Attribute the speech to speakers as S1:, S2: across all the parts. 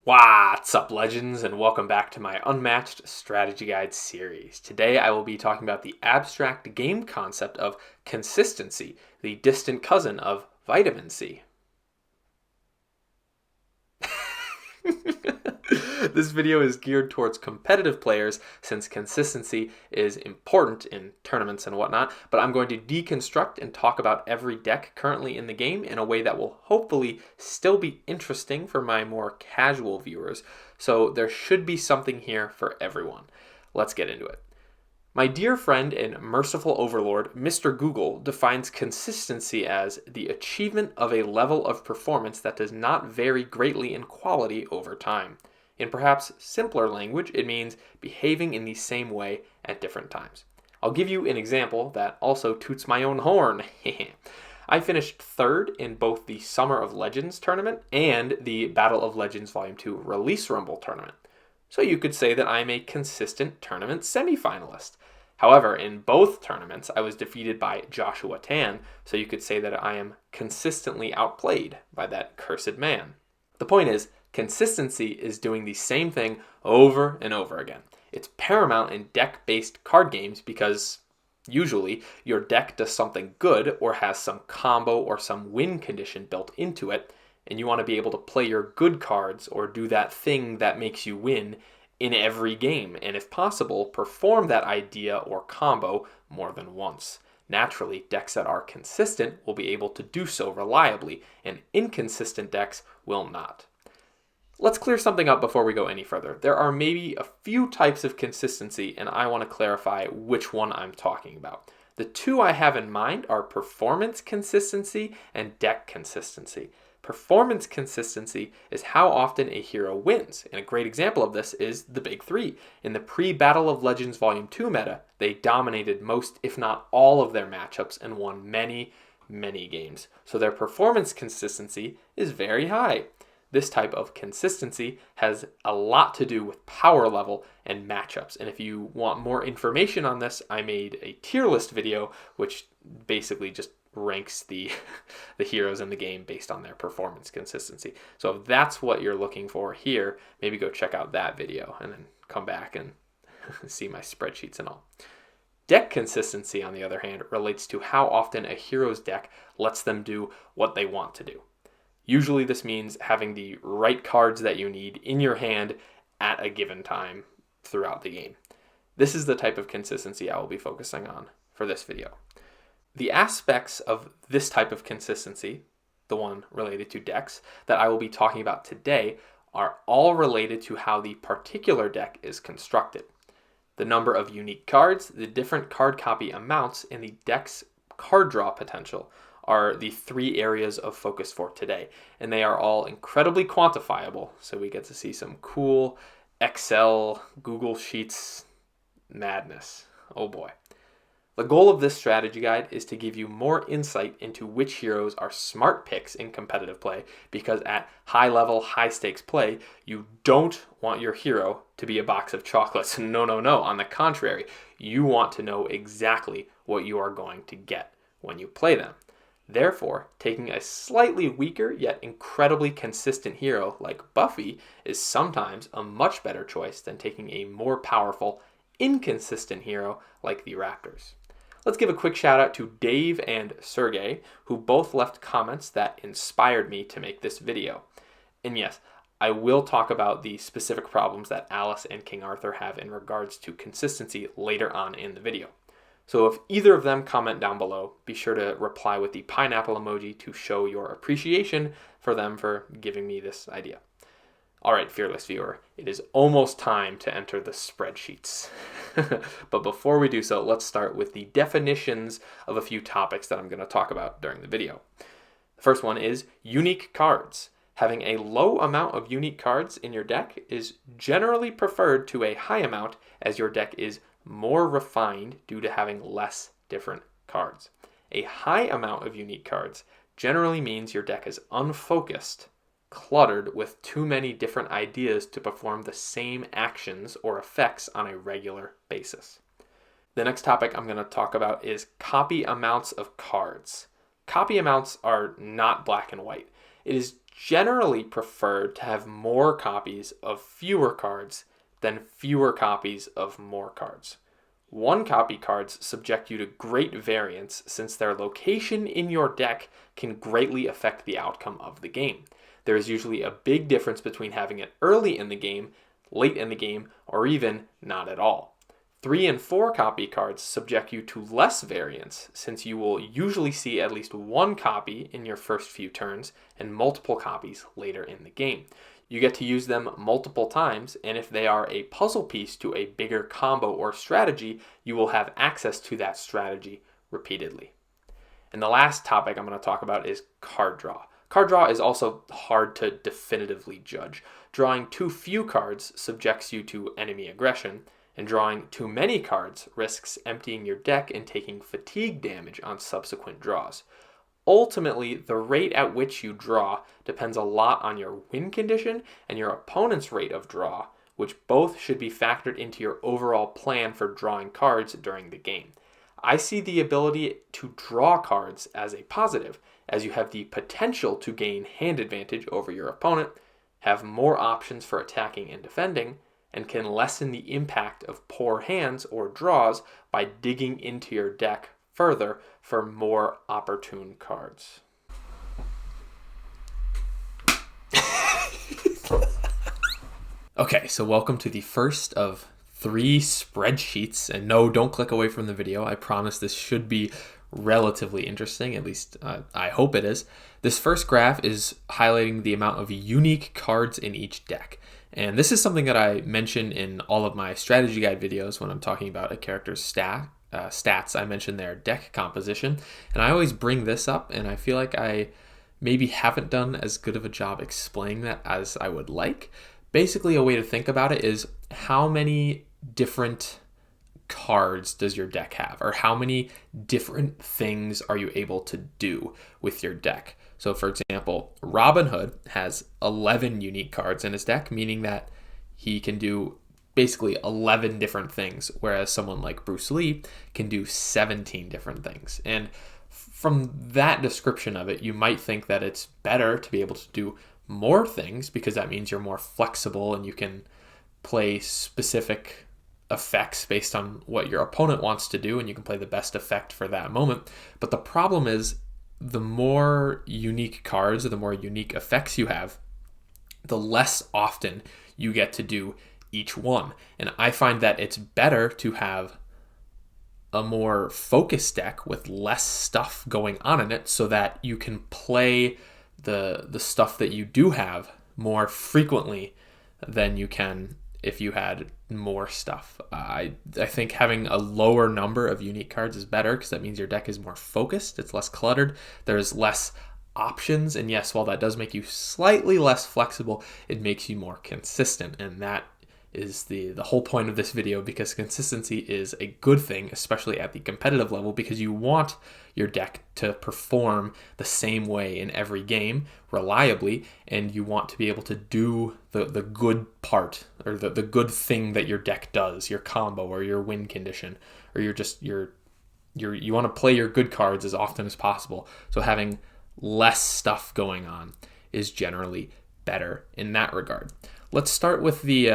S1: What's up, legends, and welcome back to my Unmatched Strategy Guide series. Today I will be talking about the abstract game concept of consistency, the distant cousin of vitamin C. This video is geared towards competitive players since consistency is important in tournaments and whatnot, but I'm going to deconstruct and talk about every deck currently in the game in a way that will hopefully still be interesting for my more casual viewers, so there should be something here for everyone. Let's get into it. My dear friend and merciful overlord, Mr. Google, defines consistency as the achievement of a level of performance that does not vary greatly in quality over time. In perhaps simpler language, it means behaving in the same way at different times. I'll give you an example that also toots my own horn. I finished third in both the Summer of Legends tournament and the Battle of Legends Volume 2 Release Rumble tournament. So you could say that I'm a consistent tournament semifinalist. However, in both tournaments, I was defeated by Joshua Tan, so you could say that I am consistently outplayed by that cursed man. The point is, consistency is doing the same thing over and over again. It's paramount in deck-based card games because usually your deck does something good or has some combo or some win condition built into it, and you want to be able to play your good cards or do that thing that makes you win in every game, and if possible, perform that idea or combo more than once. Naturally, decks that are consistent will be able to do so reliably, and inconsistent decks will not. Let's clear something up before we go any further. There are maybe a few types of consistency, and I want to clarify which one I'm talking about. The two I have in mind are performance consistency and deck consistency. Performance consistency is how often a hero wins, and a great example of this is the Big Three. In the pre-Battle of Legends Volume 2 meta, they dominated most, if not all, of their matchups and won many, many games. So their performance consistency is very high. This type of consistency has a lot to do with power level and matchups. And if you want more information on this, I made a tier list video, which basically just ranks the heroes in the game based on their performance consistency. So if that's what you're looking for here, maybe go check out that video and then come back and see my spreadsheets and all. Deck consistency, on the other hand, relates to how often a hero's deck lets them do what they want to do. Usually this means having the right cards that you need in your hand at a given time throughout the game. This is the type of consistency I will be focusing on for this video. The aspects of this type of consistency, the one related to decks, that I will be talking about today are all related to how the particular deck is constructed. The number of unique cards, the different card copy amounts, and the deck's card draw potential are the three areas of focus for today. And they are all incredibly quantifiable, so we get to see some cool Excel, Google Sheets madness. Oh boy. The goal of this strategy guide is to give you more insight into which heroes are smart picks in competitive play, because at high level, high stakes play, you don't want your hero to be a box of chocolates. No. On the contrary, you want to know exactly what you are going to get when you play them. Therefore, taking a slightly weaker yet incredibly consistent hero like Buffy is sometimes a much better choice than taking a more powerful, inconsistent hero like the Raptors. Let's give a quick shout out to Dave and Sergei, who both left comments that inspired me to make this video. And yes, I will talk about the specific problems that Alice and King Arthur have in regards to consistency later on in the video. So if either of them comment down below, be sure to reply with the pineapple emoji to show your appreciation for them for giving me this idea. All right, fearless viewer, it is almost time to enter the spreadsheets. But before we do so, let's start with the definitions of a few topics that I'm going to talk about during the video. The first one is unique cards. Having a low amount of unique cards in your deck is generally preferred to a high amount, as your deck is more refined due to having less different cards. A high amount of unique cards generally means your deck is unfocused, cluttered with too many different ideas to perform the same actions or effects on a regular basis. The next topic I'm going to talk about is copy amounts of cards. Copy amounts are not black and white. It is generally preferred to have more copies of fewer cards than fewer copies of more cards. One copy cards subject you to great variance since their location in your deck can greatly affect the outcome of the game. There is usually a big difference between having it early in the game, late in the game, or even not at all. 3 and 4 copy cards subject you to less variance since you will usually see at least one copy in your first few turns and multiple copies later in the game. You get to use them multiple times, and if they are a puzzle piece to a bigger combo or strategy, you will have access to that strategy repeatedly. And the last topic I'm going to talk about is card draw. Card draw is also hard to definitively judge. Drawing too few cards subjects you to enemy aggression, and drawing too many cards risks emptying your deck and taking fatigue damage on subsequent draws. Ultimately, the rate at which you draw depends a lot on your win condition and your opponent's rate of draw, which both should be factored into your overall plan for drawing cards during the game. I see the ability to draw cards as a positive, as you have the potential to gain hand advantage over your opponent, have more options for attacking and defending, and can lessen the impact of poor hands or draws by digging into your deck further for more opportune cards. Okay, so welcome to the first of 3 spreadsheets. And no, don't click away from the video. I promise this should be relatively interesting, at least I hope it is. This first graph is highlighting the amount of unique cards in each deck. And this is something that I mention in all of my strategy guide videos when I'm talking about a character's stats. I mention their deck composition, and I always bring this up, and I feel like I maybe haven't done as good of a job explaining that as I would like. Basically, a way to think about it is how many different cards does your deck have, or how many different things are you able to do with your deck. So for example, Robin Hood has 11 unique cards in his deck, meaning that he can do basically 11 different things, whereas someone like Bruce Lee can do 17 different things. And from that description of it, you might think that it's better to be able to do more things because that means you're more flexible and you can play specific effects based on what your opponent wants to do, and you can play the best effect for that moment. But the problem is, the more unique cards or the more unique effects you have, the less often you get to do each one. And I find that it's better to have a more focused deck with less stuff going on in it so that you can play the stuff that you do have more frequently than you can if you had more stuff. I think having a lower number of unique cards is better because that means your deck is more focused, it's less cluttered, there's less options, and yes, while that does make you slightly less flexible, it makes you more consistent, and that is the whole point of this video, because consistency is a good thing, especially at the competitive level, because you want your deck to perform the same way in every game reliably, and you want to be able to do the good part, or the good thing that your deck does, your combo or your win condition, or you want to play your good cards as often as possible. So having less stuff going on is generally better in that regard. Let's start with the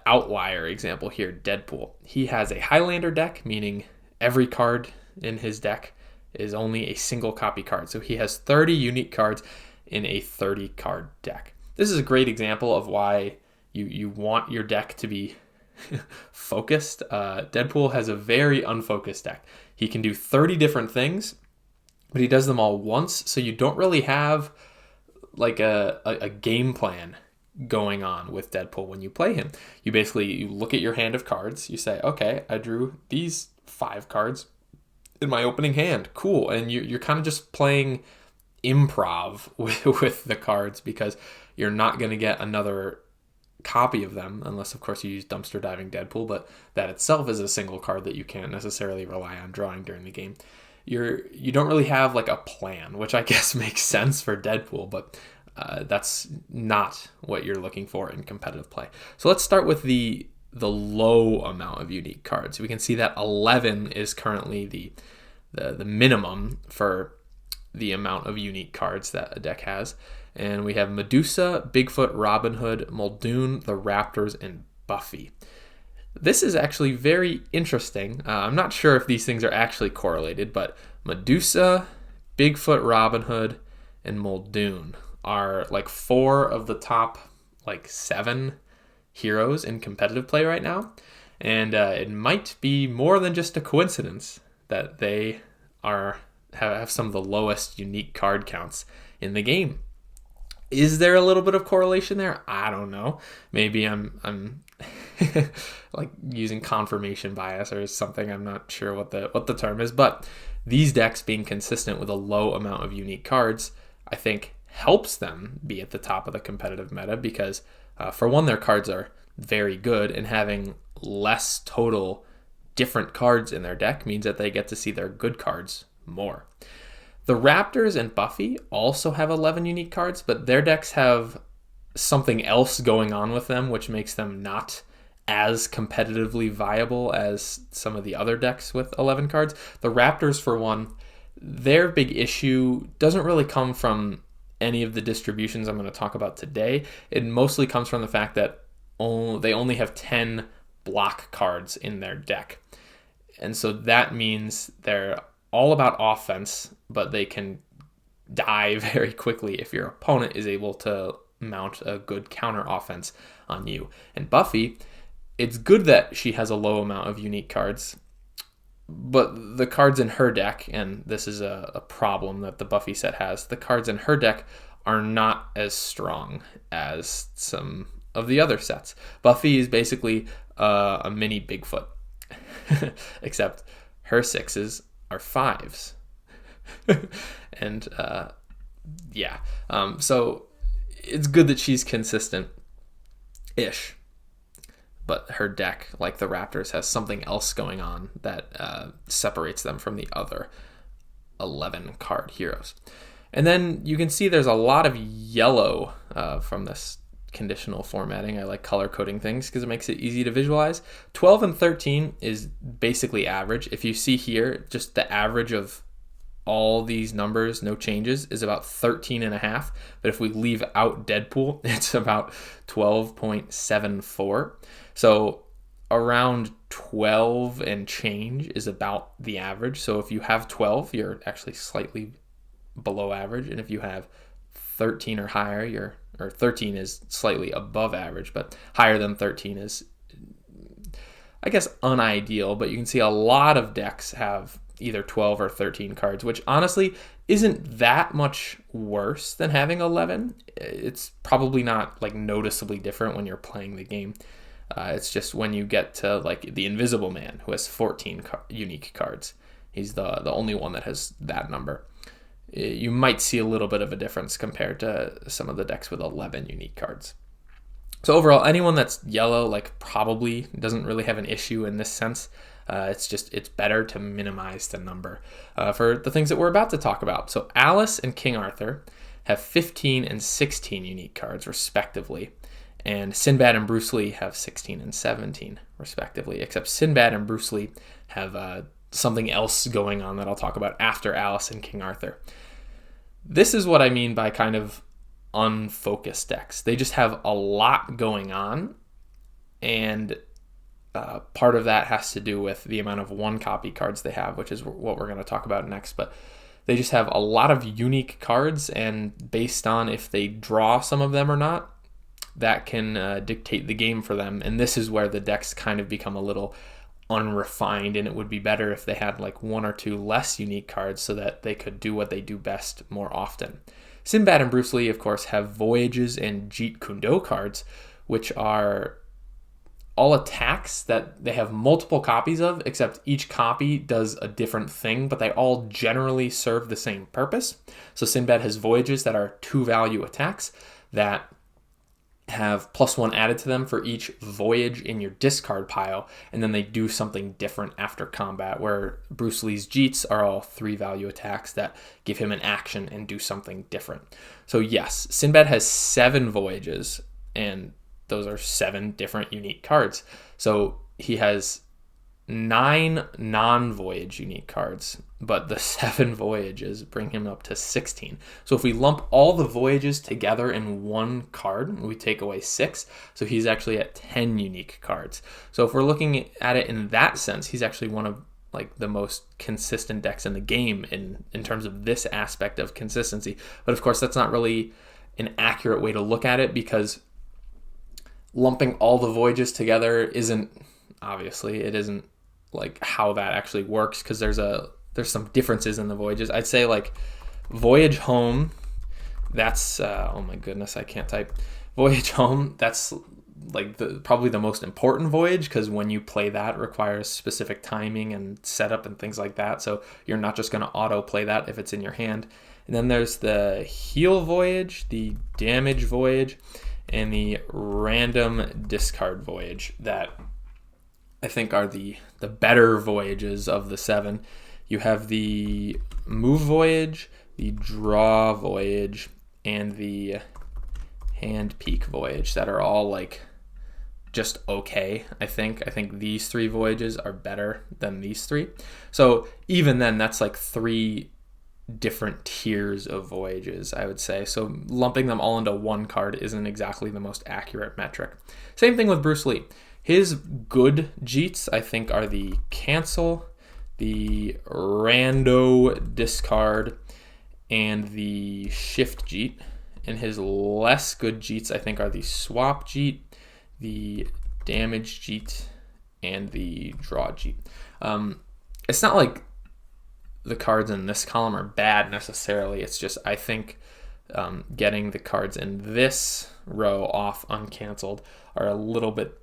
S1: outlier example here, Deadpool. He has a Highlander deck, meaning every card in his deck is only a single copy card. So he has 30 unique cards in a 30 card deck. This is a great example of why you want your deck to be focused. Deadpool has a very unfocused deck. He can do 30 different things, but he does them all once, so you don't really have like a game plan going on with Deadpool when you play him. You look at your hand of cards, you say, okay, I drew these 5 cards in my opening hand, cool, and you're kind of just playing improv with the cards because you're not going to get another copy of them unless of course you use Dumpster Diving Deadpool, but that itself is a single card that you can't necessarily rely on drawing during the game. You don't really have like a plan, which I guess makes sense for Deadpool, but that's not what you're looking for in competitive play. So let's start with the low amount of unique cards. We can see that 11 is currently the minimum for the amount of unique cards that a deck has. And we have Medusa, Bigfoot, Robin Hood, Muldoon, the Raptors, and Buffy. This is actually very interesting. I'm not sure if these things are actually correlated, but Medusa, Bigfoot, Robin Hood, and Muldoon are like 4 of the top like 7 heroes in competitive play right now. And it might be more than just a coincidence that they have some of the lowest unique card counts in the game. Is there a little bit of correlation there? I don't know. Maybe I'm like using confirmation bias or something. I'm not sure what the term is, but these decks being consistent with a low amount of unique cards, I think helps them be at the top of the competitive meta because for one, their cards are very good, and having less total different cards in their deck means that they get to see their good cards more. The Raptors and Buffy also have 11 unique cards, but their decks have something else going on with them, which makes them not as competitively viable as some of the other decks with 11 cards. The Raptors, for one, their big issue doesn't really come from any of the distributions I'm going to talk about today. It mostly comes from the fact that they only have 10 block cards in their deck. And so that means they're all about offense, but they can die very quickly if your opponent is able to mount a good counter offense on you. And Buffy, it's good that she has a low amount of unique cards, but the cards in her deck, and this is a problem that the Buffy set has, the cards in her deck are not as strong as some of the other sets. Buffy is basically a mini Bigfoot, except her 6s are 5s. And so it's good that she's consistent-ish. But her deck, like the Raptors, has something else going on that separates them from the other 11 card heroes. And then you can see there's a lot of yellow from this conditional formatting. I like color coding things because it makes it easy to visualize. 12 and 13 is basically average. If you see here, just the average of all these numbers, no changes, is about 13.5. But if we leave out Deadpool, it's about 12.74. So around 12 and change is about the average. So if you have 12, you're actually slightly below average. And if you have 13 or higher, 13 is slightly above average, but higher than 13 is, I guess, unideal. But you can see a lot of decks have either 12 or 13 cards, which honestly isn't that much worse than having 11. It's probably not like noticeably different when you're playing the game. It's just when you get to like the Invisible Man, who has 14 unique cards. He's the only one that has that number. You might see a little bit of a difference compared to some of the decks with 11 unique cards. So overall, anyone that's yellow like probably doesn't really have an issue in this sense. It's better to minimize the number for the things that we're about to talk about. So Alice and King Arthur have 15 and 16 unique cards respectively. And Sinbad and Bruce Lee have 16 and 17, respectively, except Sinbad and Bruce Lee have something else going on that I'll talk about after Alice and King Arthur. This is what I mean by kind of unfocused decks. They just have a lot going on, and part of that has to do with the amount of one-copy cards they have, which is what we're going to talk about next. But they just have a lot of unique cards, and based on if they draw some of them or not, that can dictate the game for them. And this is where the decks kind of become a little unrefined, and it would be better if they had like 1 or 2 less unique cards so that they could do what they do best more often. Sinbad and Bruce Lee, of course, have Voyages and Jeet Kune Do cards, which are all attacks that they have multiple copies of, except each copy does a different thing, but they all generally serve the same purpose. So Sinbad has Voyages that are 2-value attacks that have +1 added to them for each voyage in your discard pile, and then they do something different after combat, where Bruce Lee's Jeets are all 3-value attacks that give him an action and do something different. So yes, Sinbad has 7 voyages, and those are 7 different unique cards. So he has 9 non-voyage unique cards, but the 7 voyages bring him up to 16. So if we lump all the voyages together in one card, we take away 6. So he's actually at 10 unique cards. So if we're looking at it in that sense, he's actually one of like the most consistent decks in the game in terms of this aspect of consistency. But of course, that's not really an accurate way to look at it, because lumping all the voyages together isn't like how that actually works, because there's some differences in the voyages. I'd say like voyage home, that's oh my goodness, I can't type. Voyage home, that's like probably the most important voyage, because when you play that, it requires specific timing and setup and things like that. So you're not just going to auto play that if it's in your hand. And then there's the heal voyage, the damage voyage, and the random discard voyage that I think are the better voyages of the 7. You have the move voyage, the draw voyage, and the hand peek voyage that are all like just okay. I think these 3 voyages are better than these 3. So even then, that's like 3 different tiers of voyages, I would say. So lumping them all into one card isn't exactly the most accurate metric. Same thing with Bruce Lee. His good Jeets, I think, are the cancel, the rando discard, and the shift Jeet. And his less good Jeets, I think, are the swap Jeet, the damage Jeet, and the draw Jeet. It's not like the cards in this column are bad necessarily. It's just, I think, getting the cards in this row off uncanceled are a little bit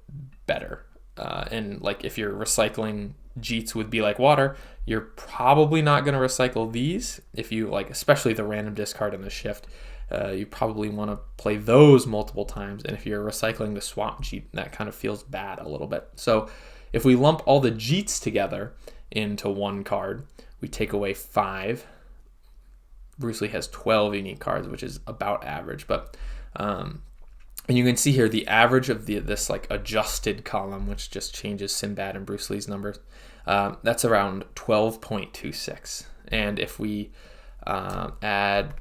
S1: better. And like if you're recycling Jeets with Be Like Water, you're probably not going to recycle these. If you like, especially the random discard and the shift, you probably want to play those multiple times. And if you're recycling the swap Jeet, that kind of feels bad a little bit. So if we lump all the Jeets together into one card, we take away 5. Bruce Lee has 12 unique cards, which is about average. But and you can see here the average of this like adjusted column, which just changes Sinbad and Bruce Lee's numbers. That's around 12.26. And if we add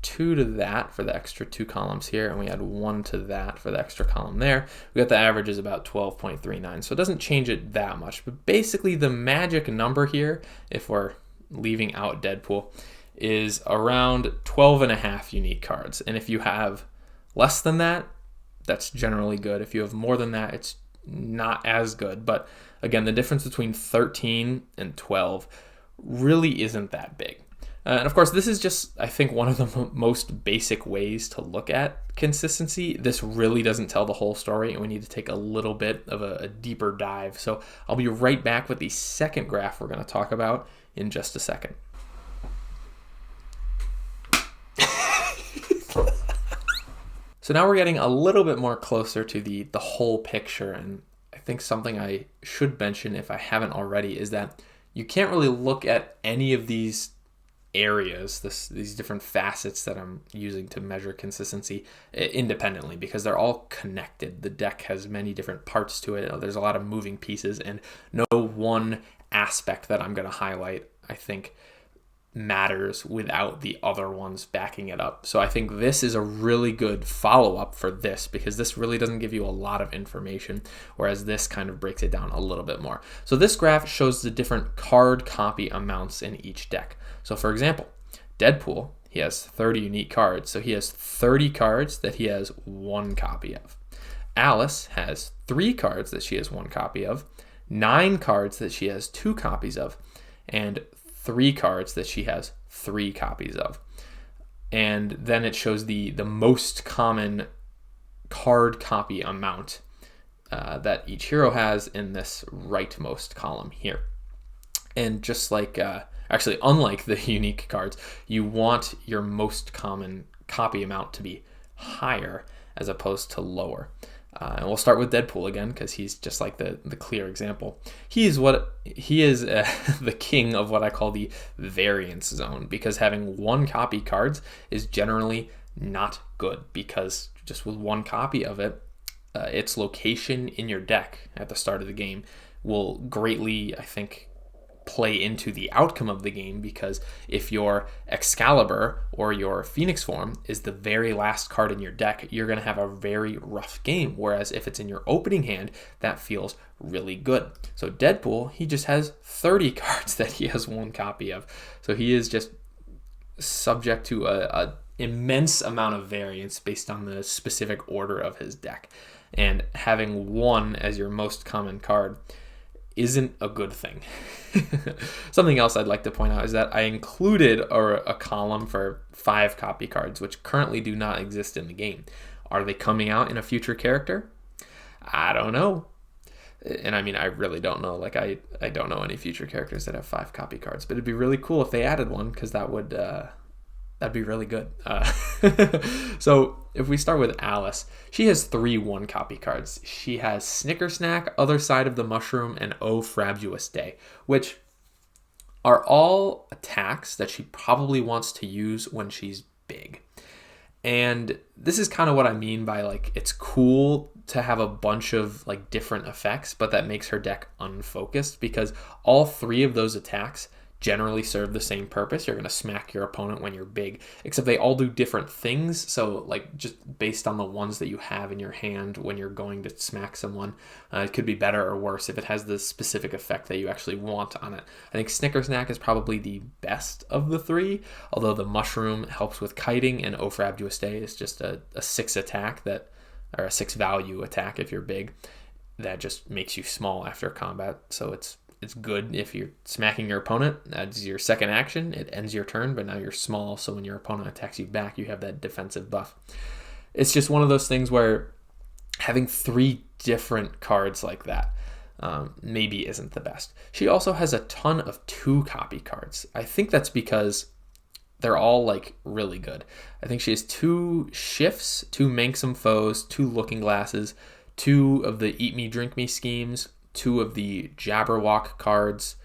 S1: 2 to that for the extra 2 columns here, and we add 1 to that for the extra column there, we got the average is about 12.39. So it doesn't change it that much. But basically the magic number here, if we're leaving out Deadpool, is around 12.5 unique cards. And if you have less than that, that's generally good. If you have more than that, it's not as good. But again, the difference between 13 and 12 really isn't that big. And of course, this is just, I think, one of the most basic ways to look at consistency. This really doesn't tell the whole story, and we need to take a little bit of a deeper dive. So I'll be right back with the second graph we're going to talk about in just a second. So now we're getting a little bit more closer to the whole picture, and I think something I should mention if I haven't already is that you can't really look at any of these areas, these different facets that I'm using to measure consistency independently, because they're all connected. The deck has many different parts to it. There's a lot of moving pieces, and no one aspect that I'm going to highlight, I think, matters without the other ones backing it up. So I think this is a really good follow-up for this, because this really doesn't give you a lot of information, whereas this kind of breaks it down a little bit more. So this graph shows the different card copy amounts in each deck. So for example, Deadpool, he has 30 unique cards, so he has 30 cards that he has 1 copy of. Alice has 3 cards that she has 1 copy of, 9 cards that she has 2 copies of, and 3 cards that she has 3 copies of. And then it shows the most common card copy amount that each hero has in this rightmost column here. And just like, actually, unlike the unique cards, you want your most common copy amount to be higher as opposed to lower. And we'll start with Deadpool again, because he's just like the clear example. He is the king of what I call the variance zone, because having 1 copy cards is generally not good, because just with 1 copy of it, its location in your deck at the start of the game will greatly, I think, play into the outcome of the game, because if your Excalibur or your Phoenix form is the very last card in your deck, you're going to have a very rough game, whereas if it's in your opening hand, that feels really good. So Deadpool, he just has 30 cards that he has one copy of, so he is just subject to a immense amount of variance based on the specific order of his deck, and having one as your most common card isn't a good thing. Something else I'd like to point out is that I included a column for 5 copy cards, which currently do not exist in the game. Are they coming out in a future character? I don't know. And I mean, I really don't know. Like, I don't know any future characters that have 5 copy cards, but it'd be really cool if they added one, because that'd be really good. So if we start with Alice, she has 3 one copy cards. She has Snicker Snack, Other Side of the Mushroom, and Oh Frabulous Day, which are all attacks that she probably wants to use when she's big. And this is kind of what I mean by, like, it's cool to have a bunch of like different effects, but that makes her deck unfocused, because all 3 of those attacks generally serve the same purpose. You're going to smack your opponent when you're big, except they all do different things. So like, just based on the ones that you have in your hand when you're going to smack someone, it could be better or worse if it has the specific effect that you actually want on it. I think Snicker Snack is probably the best of the 3, although the mushroom helps with kiting, and Oh Frabulous Day is just a 6 attack that, or a 6 value attack if you're big, that just makes you small after combat. So it's good if you're smacking your opponent. That's your second action. It ends your turn, but now you're small, so when your opponent attacks you back, you have that defensive buff. It's just one of those things where having 3 different cards like that maybe isn't the best. She also has a ton of 2 copy cards. I think that's because they're all like really good. I think she has 2 Shifts, 2 Manxome Foes, 2 Looking Glasses, 2 of the Eat Me Drink Me schemes, 2 of the Jabberwock cards,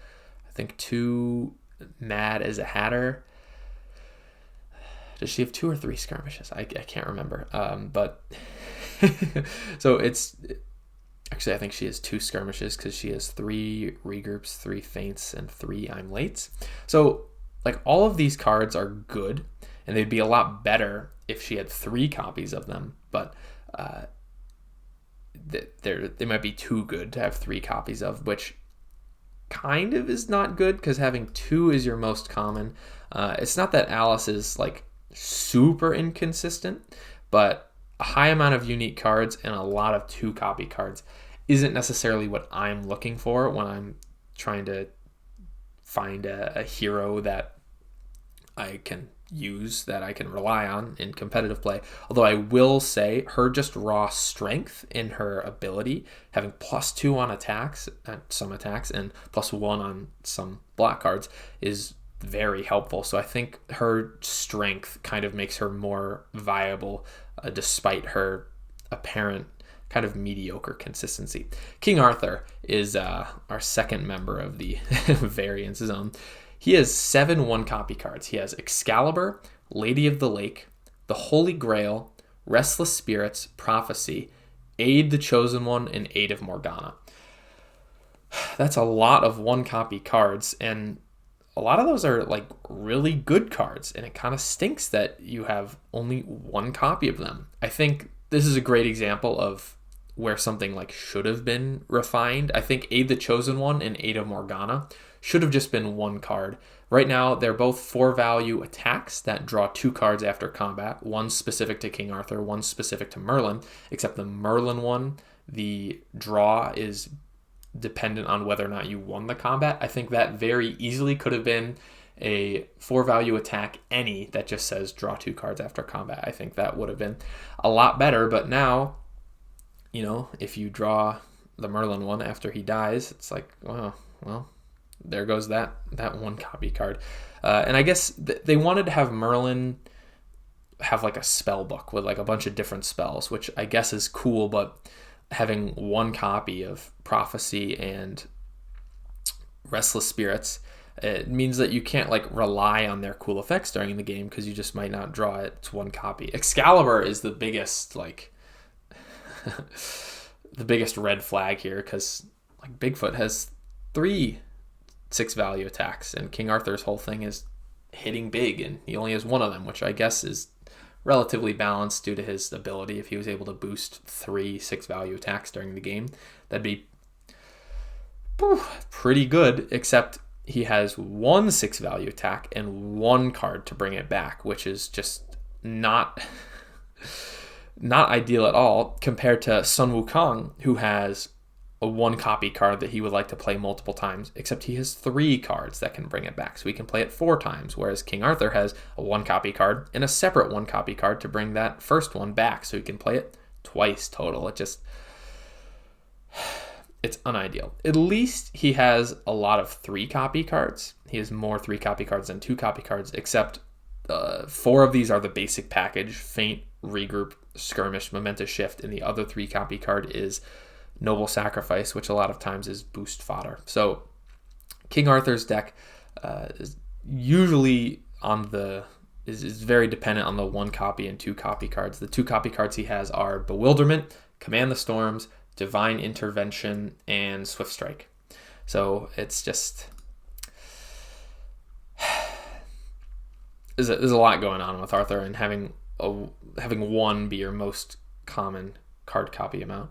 S1: I think 2 Mad as a Hatter. Does she have 2 or 3 skirmishes? I can't remember. But so it's actually, I think she has 2 skirmishes, because she has 3 regroups, 3 feints, and 3 I'm lates. So like, all of these cards are good, and they'd be a lot better if she had 3 copies of them, but they might be too good to have 3 copies of, which kind of is not good, because having 2 is your most common. It's not that Alice is like super inconsistent, but a high amount of unique cards and a lot of 2 copy cards isn't necessarily what I'm looking for when I'm trying to find a hero that I can use, that I can rely on in competitive play. Although I will say her just raw strength in her ability, having +2 on attacks, some attacks, and +1 on some block cards, is very helpful. So I think her strength kind of makes her more viable, despite her apparent kind of mediocre consistency. King Arthur is our second member of the variance zone. He has 7 one copy cards. He has Excalibur, Lady of the Lake, the Holy Grail, Restless Spirits, Prophecy, Aid the Chosen One, and Aid of Morgana. That's a lot of one copy cards, and a lot of those are like really good cards, and it kind of stinks that you have only 1 copy of them. I think this is a great example of where something like should have been refined. I think Aid the Chosen One and Aid of Morgana should have just been 1 card. Right now, they're both 4 value attacks that draw 2 cards after combat. One specific to King Arthur, one specific to Merlin, except the Merlin one, the draw is dependent on whether or not you won the combat. I think that very easily could have been a 4 value attack any that just says draw 2 cards after combat. I think that would have been a lot better, but now, you know, if you draw the Merlin one after he dies, it's like, wow, well, there goes that 1 copy card. And I guess they wanted to have Merlin have like a spell book with like a bunch of different spells, which I guess is cool, but having 1 copy of Prophecy and Restless Spirits, it means that you can't like rely on their cool effects during the game, because you just might not draw it. It's 1 copy. Excalibur is the biggest like the biggest red flag here, because like Bigfoot has 3 6-value attacks, and King Arthur's whole thing is hitting big, and he only has 1 of them, which I guess is relatively balanced due to his ability. If he was able to boost 3 6-value attacks during the game, that'd be pretty good, except he has 1 6-value attack and 1 card to bring it back, which is just not ideal at all compared to Sun Wukong, who has a 1 copy card that he would like to play multiple times, except he has 3 cards that can bring it back, so he can play it 4 times, whereas King Arthur has a 1 copy card and a separate 1 copy card to bring that first one back, so he can play it twice total. It's unideal. At least he has a lot of 3 copy cards. He has more 3 copy cards than 2 copy cards, except 4 of these are the basic package: Feint, Regroup, Skirmish, Momentous Shift, and the other 3 copy card is Noble Sacrifice, which a lot of times is boost fodder. So King Arthur's deck is usually is very dependent on the 1 copy and 2 copy cards. The 2 copy cards he has are Bewilderment, Command the Storms, Divine Intervention, and Swift Strike. So it's just there's a lot going on with Arthur, and having 1 be your most common card copy amount,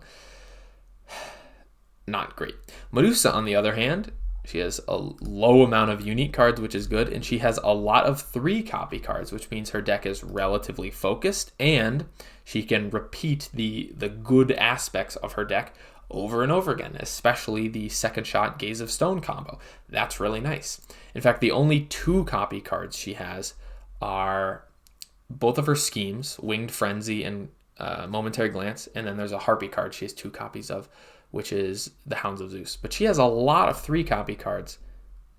S1: not great. Medusa, on the other hand, she has a low amount of unique cards, which is good, and she has a lot of 3 copy cards, which means her deck is relatively focused, and she can repeat the good aspects of her deck over and over again, especially the second shot Gaze of Stone combo. That's really nice. In fact, the only 2 copy cards she has are both of her schemes, Winged Frenzy and Momentary Glance, and then there's a Harpy card she has 2 copies of, which is the Hounds of Zeus. But she has a lot of 3 copy cards,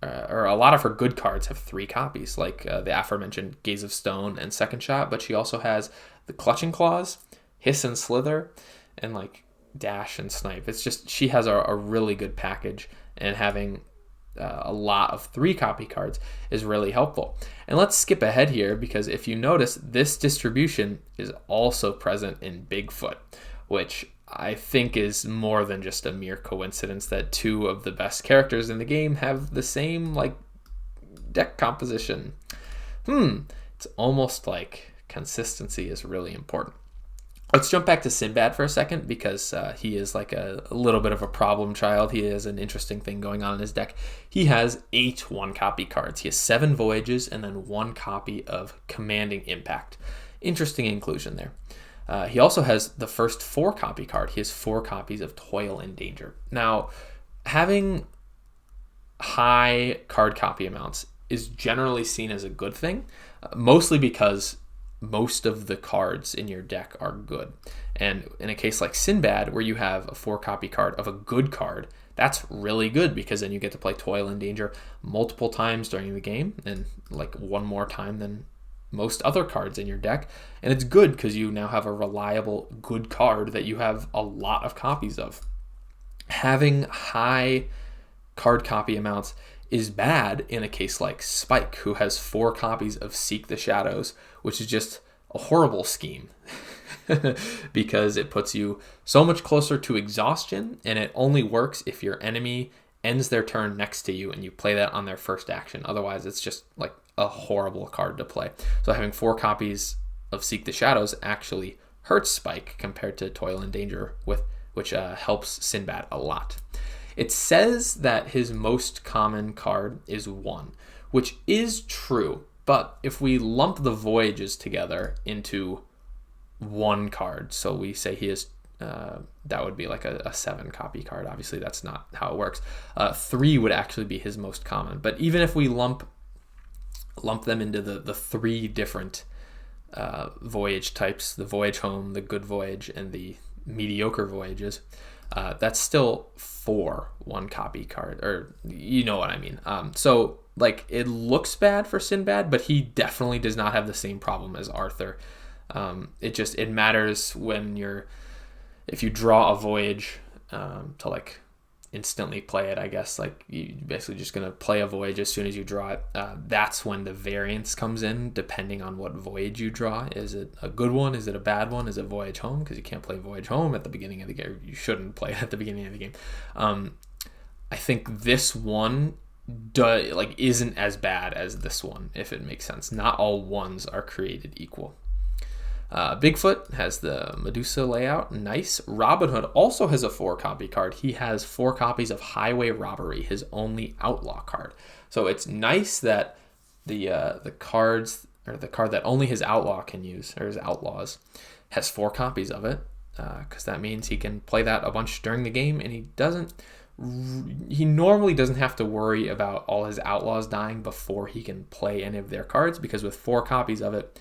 S1: or a lot of her good cards have 3 copies, like the aforementioned Gaze of Stone and Second Shot, but she also has the Clutching Claws, Hiss and Slither, and like Dash and Snipe. It's just, she has a really good package, and having a lot of 3 copy cards is really helpful. And let's skip ahead here, because if you notice, this distribution is also present in Bigfoot, which I think is more than just a mere coincidence that 2 of the best characters in the game have the same like deck composition. It's almost like consistency is really important. Let's jump back to Sinbad for a second, because he is like a little bit of a problem child. He has an interesting thing going on in his deck. He has 8 1-copy cards. He has 7 Voyages and then 1 copy of Commanding Impact. Interesting inclusion there. He also has the first 4-copy card. He has 4 copies of Toil and Danger. Now, having high card copy amounts is generally seen as a good thing, mostly because most of the cards in your deck are good. And in a case like Sinbad, where you have a 4-copy card of a good card, that's really good, because then you get to play Toil and Danger multiple times during the game, and like 1 more time than most other cards in your deck. And it's good because you now have a reliable good card that you have a lot of copies of. Having high card copy amounts is bad in a case like Spike, who has 4 copies of Seek the Shadows, which is just a horrible scheme because it puts you so much closer to exhaustion, and it only works if your enemy ends their turn next to you and you play that on their first action. Otherwise, it's just like a horrible card to play. So having 4 copies of Seek the Shadows actually hurts Spike compared to Toil and Danger, which helps Sinbad a lot. It says that his most common card is 1, which is true, but if we lump the Voyages together into 1 card, so we say he is that would be like a 7-copy card. Obviously, that's not how it works. 3 would actually be his most common, but even if we lump them into the 3 different voyage types, the Voyage Home, the Good Voyage, and the Mediocre Voyages, that's still 4 1-copy card, or you know what I mean. So like, it looks bad for Sinbad, but he definitely does not have the same problem as Arthur. It matters if you draw a Voyage to like instantly play it, I guess. Like, you basically just going to play a Voyage as soon as you draw it. That's when the variance comes in, depending on what Voyage you draw. Is it a good one? Is it a bad one? Is it Voyage Home? Because you can't play Voyage Home at the beginning of the game. You shouldn't play it at the beginning of the game. I think this one isn't as bad as this one, if it makes sense. Not all ones are created equal. Bigfoot has the Medusa layout. Nice. Robin Hood also has a 4-copy card. He has 4 copies of Highway Robbery, his only outlaw card. So it's nice that the cards, or the card that only his outlaw can use, or his outlaws, has 4 copies of it, because that means he can play that a bunch during the game, and he normally doesn't have to worry about all his outlaws dying before he can play any of their cards, because with 4 copies of it,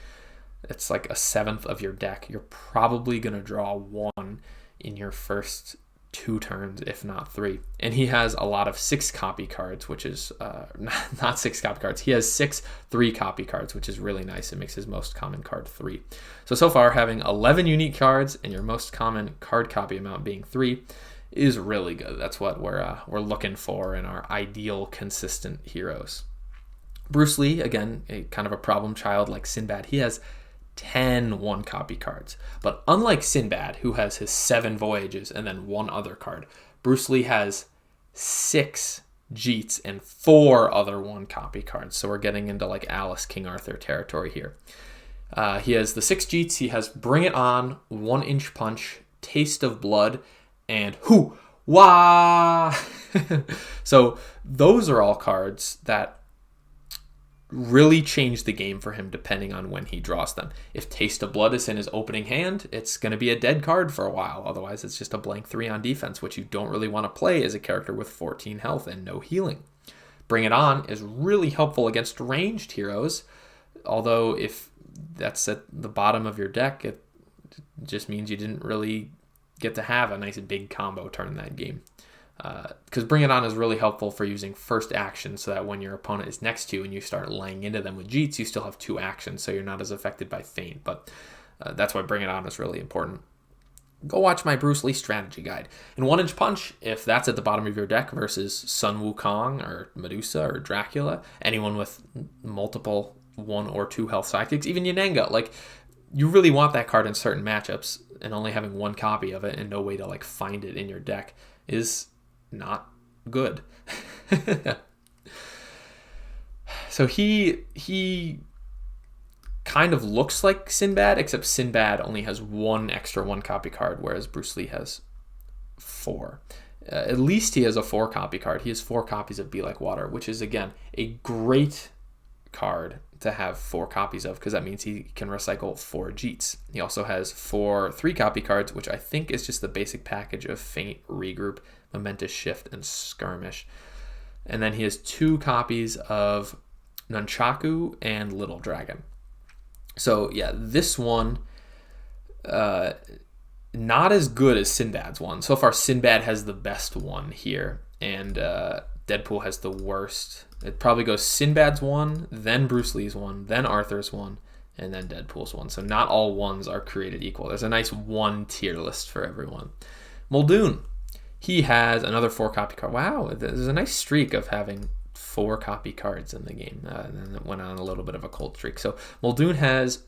S1: it's like a 1/7 of your deck. You're probably going to draw 1 in your first 2 turns, if not 3. And he has a lot of 6-copy cards, which is not 6-copy cards. He has 6 3-copy cards, which is really nice. It makes his most common card 3. So far, having 11 unique cards and your most common card copy amount being 3 is really good. That's what we're looking for in our ideal consistent heroes. Bruce Lee, again, a kind of a problem child like Sinbad. He has 10 1-copy cards. But unlike Sinbad, who has his 7 voyages and then 1 other card, Bruce Lee has 6 Jeets and 4 other 1-copy cards. So we're getting into like Alice, King Arthur territory here. He has the 6 Jeets. He has Bring It On, 1-Inch Punch, Taste of Blood, and Hoo Wah. So those are all cards that really change the game for him depending on when he draws them. If Taste of Blood is in his opening hand, it's going to be a dead card for a while. Otherwise, it's just a blank 3 on defense, which you don't really want to play as a character with 14 health and no healing. Bring It On is really helpful against ranged heroes, although if that's at the bottom of your deck, it just means you didn't really get to have a nice big combo turn that game. Because Bring It On is really helpful for using first action, so that when your opponent is next to you and you start laying into them with Jeets, you still have 2 actions, so you're not as affected by Feint. But that's why Bring It On is really important. Go watch my Bruce Lee strategy guide. In 1-Inch Punch, if that's at the bottom of your deck versus Sun Wukong or Medusa or Dracula, anyone with multiple 1 or 2 health sidekicks, even Yananga, like, you really want that card in certain matchups, and only having 1 copy of it and no way to like find it in your deck is not good. So he kind of looks like Sinbad, except Sinbad only has 1 extra 1-copy card, whereas Bruce Lee has 4. At least he has a 4-copy card. He has 4 copies of Be Like Water, which is, again, a great card to have 4 copies of, because that means he can recycle 4 Jeets. He also has 4 3-copy cards, which I think is just the basic package of Feint, Regroup, Momentous Shift, and Skirmish. And then he has 2 copies of Nunchaku and Little Dragon. So yeah, this one, not as good as Sinbad's one. So far, Sinbad has the best one here, and Deadpool has the worst. It probably goes Sinbad's one, then Bruce Lee's one, then Arthur's one, and then Deadpool's one. So not all ones are created equal. There's a nice 1 tier list for everyone. Muldoon, he has another 4-copy card. Wow, there's a nice streak of having 4-copy cards in the game. And then it went on a little bit of a cold streak. So Muldoon has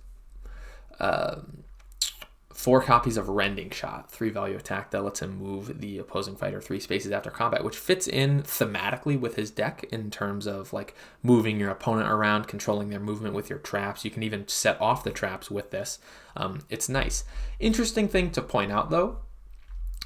S1: 4 copies of Rending Shot, 3-value attack that lets him move the opposing fighter 3 spaces after combat, which fits in thematically with his deck in terms of like moving your opponent around, controlling their movement with your traps. You can even set off the traps with this. It's nice. Interesting thing to point out, though,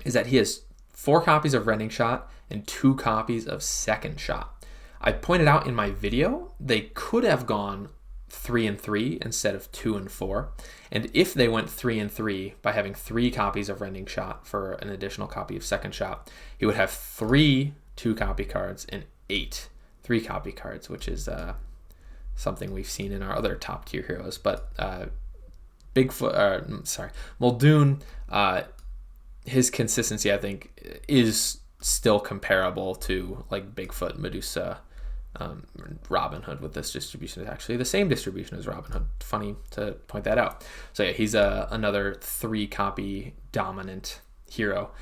S1: is that he has 4 copies of Rending Shot and 2 copies of Second Shot. I pointed out in my video they could have gone 3 and 3 instead of 2 and 4. And if they went 3 and 3 by having 3 copies of Rending Shot for an additional copy of Second Shot, he would have 3 2-copy cards and 8 3-copy cards, which is something we've seen in our other top tier heroes. But Muldoon, his consistency, I think, is still comparable to like Bigfoot, Medusa, Robin Hood with this distribution. Is actually the same distribution as Robin Hood. Funny to point that out. So yeah, he's another 3-copy dominant hero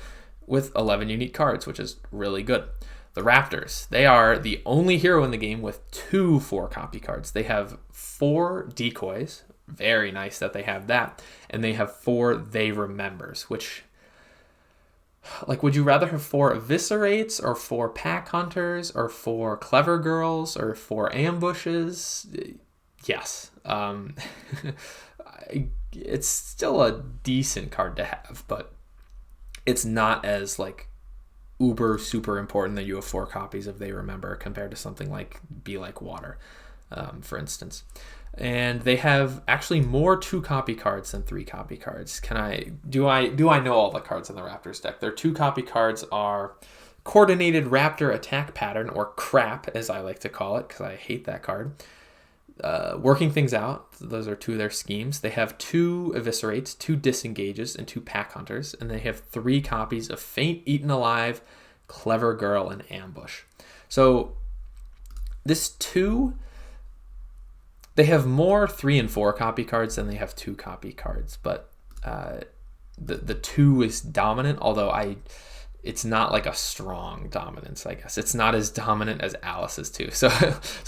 S1: with 11 unique cards, which is really good. The Raptors, they are the only hero in the game with 2 4-copy cards. They have 4 decoys. Very nice that they have that. And they have 4 They Remembers, which Like, would you rather have 4 eviscerates or 4 pack hunters or 4 clever girls or 4 ambushes? Yes. It's still a decent card to have, but it's not as like uber super important that you have 4 copies of They Remember compared to something like Be Like Water, for instance. And they have actually more 2-copy cards than 3-copy cards. Do I know all the cards in the Raptors deck? Their 2-copy cards are Coordinated Raptor Attack Pattern, or CRAP as I like to call it because I hate that card. Working Things Out, those are 2 of their schemes. They have 2 Eviscerates, 2 Disengages, and 2 Pack Hunters, and they have 3 copies of Faint, Eaten Alive, Clever Girl, and Ambush. So this 2, they have more 3 and 4 copy cards than they have 2 copy cards, but the 2 is dominant, although it's not like a strong dominance, I guess. It's not as dominant as Alice's 2. So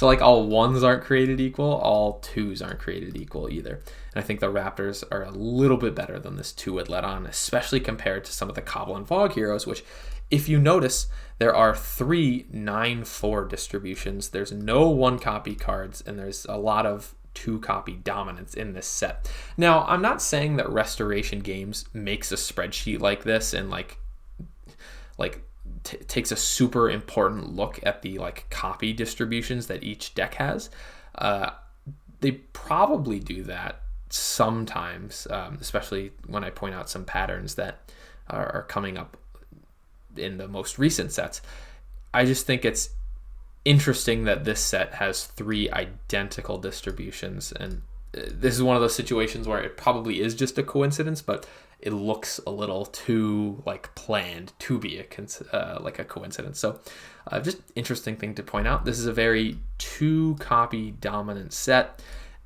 S1: like all 1s aren't created equal, all 2s aren't created equal either. And I think the Raptors are a little bit better than this 2 would let on, especially compared to some of the Cobble and Fog heroes, which, if you notice, there are 3 9-4 distributions. There's no 1-copy cards, and there's a lot of 2-copy dominance in this set. Now, I'm not saying that Restoration Games makes a spreadsheet like this and takes a super important look at the like copy distributions that each deck has. They probably do that sometimes, especially when I point out some patterns that are coming up in the most recent sets. I just think it's interesting that this set has 3 identical distributions, and this is one of those situations where it probably is just a coincidence, but it looks a little too like planned to be a coincidence. So just interesting thing to point out. This is a very 2-copy dominant set,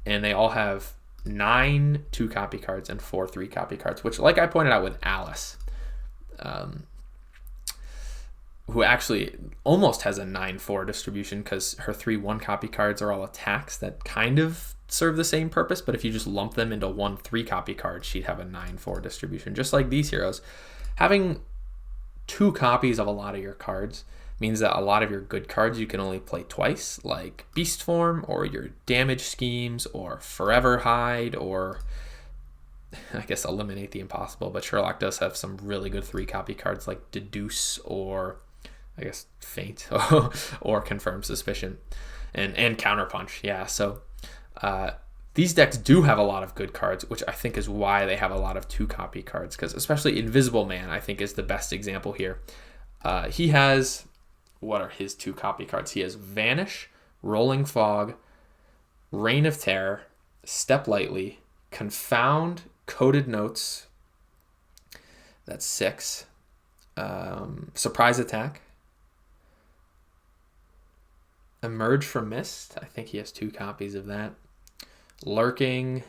S1: and they all have 9 2-copy cards and 4 3-copy cards, which, like I pointed out with Alice, who actually almost has a 9-4 distribution because her 3 1-copy cards are all attacks that kind of serve the same purpose, but if you just lump them into 1 3-copy card, she'd have a 9-4 distribution, just like these heroes. Having 2 copies of a lot of your cards means that a lot of your good cards you can only play twice, like Beast Form, or your Damage Schemes, or Forever Hide, or I guess Eliminate the Impossible, but Sherlock does have some really good 3-copy cards like Deduce, or I guess Faint, or Confirm Suspicion, and Counterpunch. Yeah, so these decks do have a lot of good cards, which I think is why they have a lot of 2-copy cards, because especially Invisible Man, I think, is the best example here. He has, what are his 2-copy cards? He has Vanish, Rolling Fog, Reign of Terror, Step Lightly, Confound, Coded Notes, that's 6, Surprise Attack, Emerge from Mist, I think he has 2 copies of that, Lurking,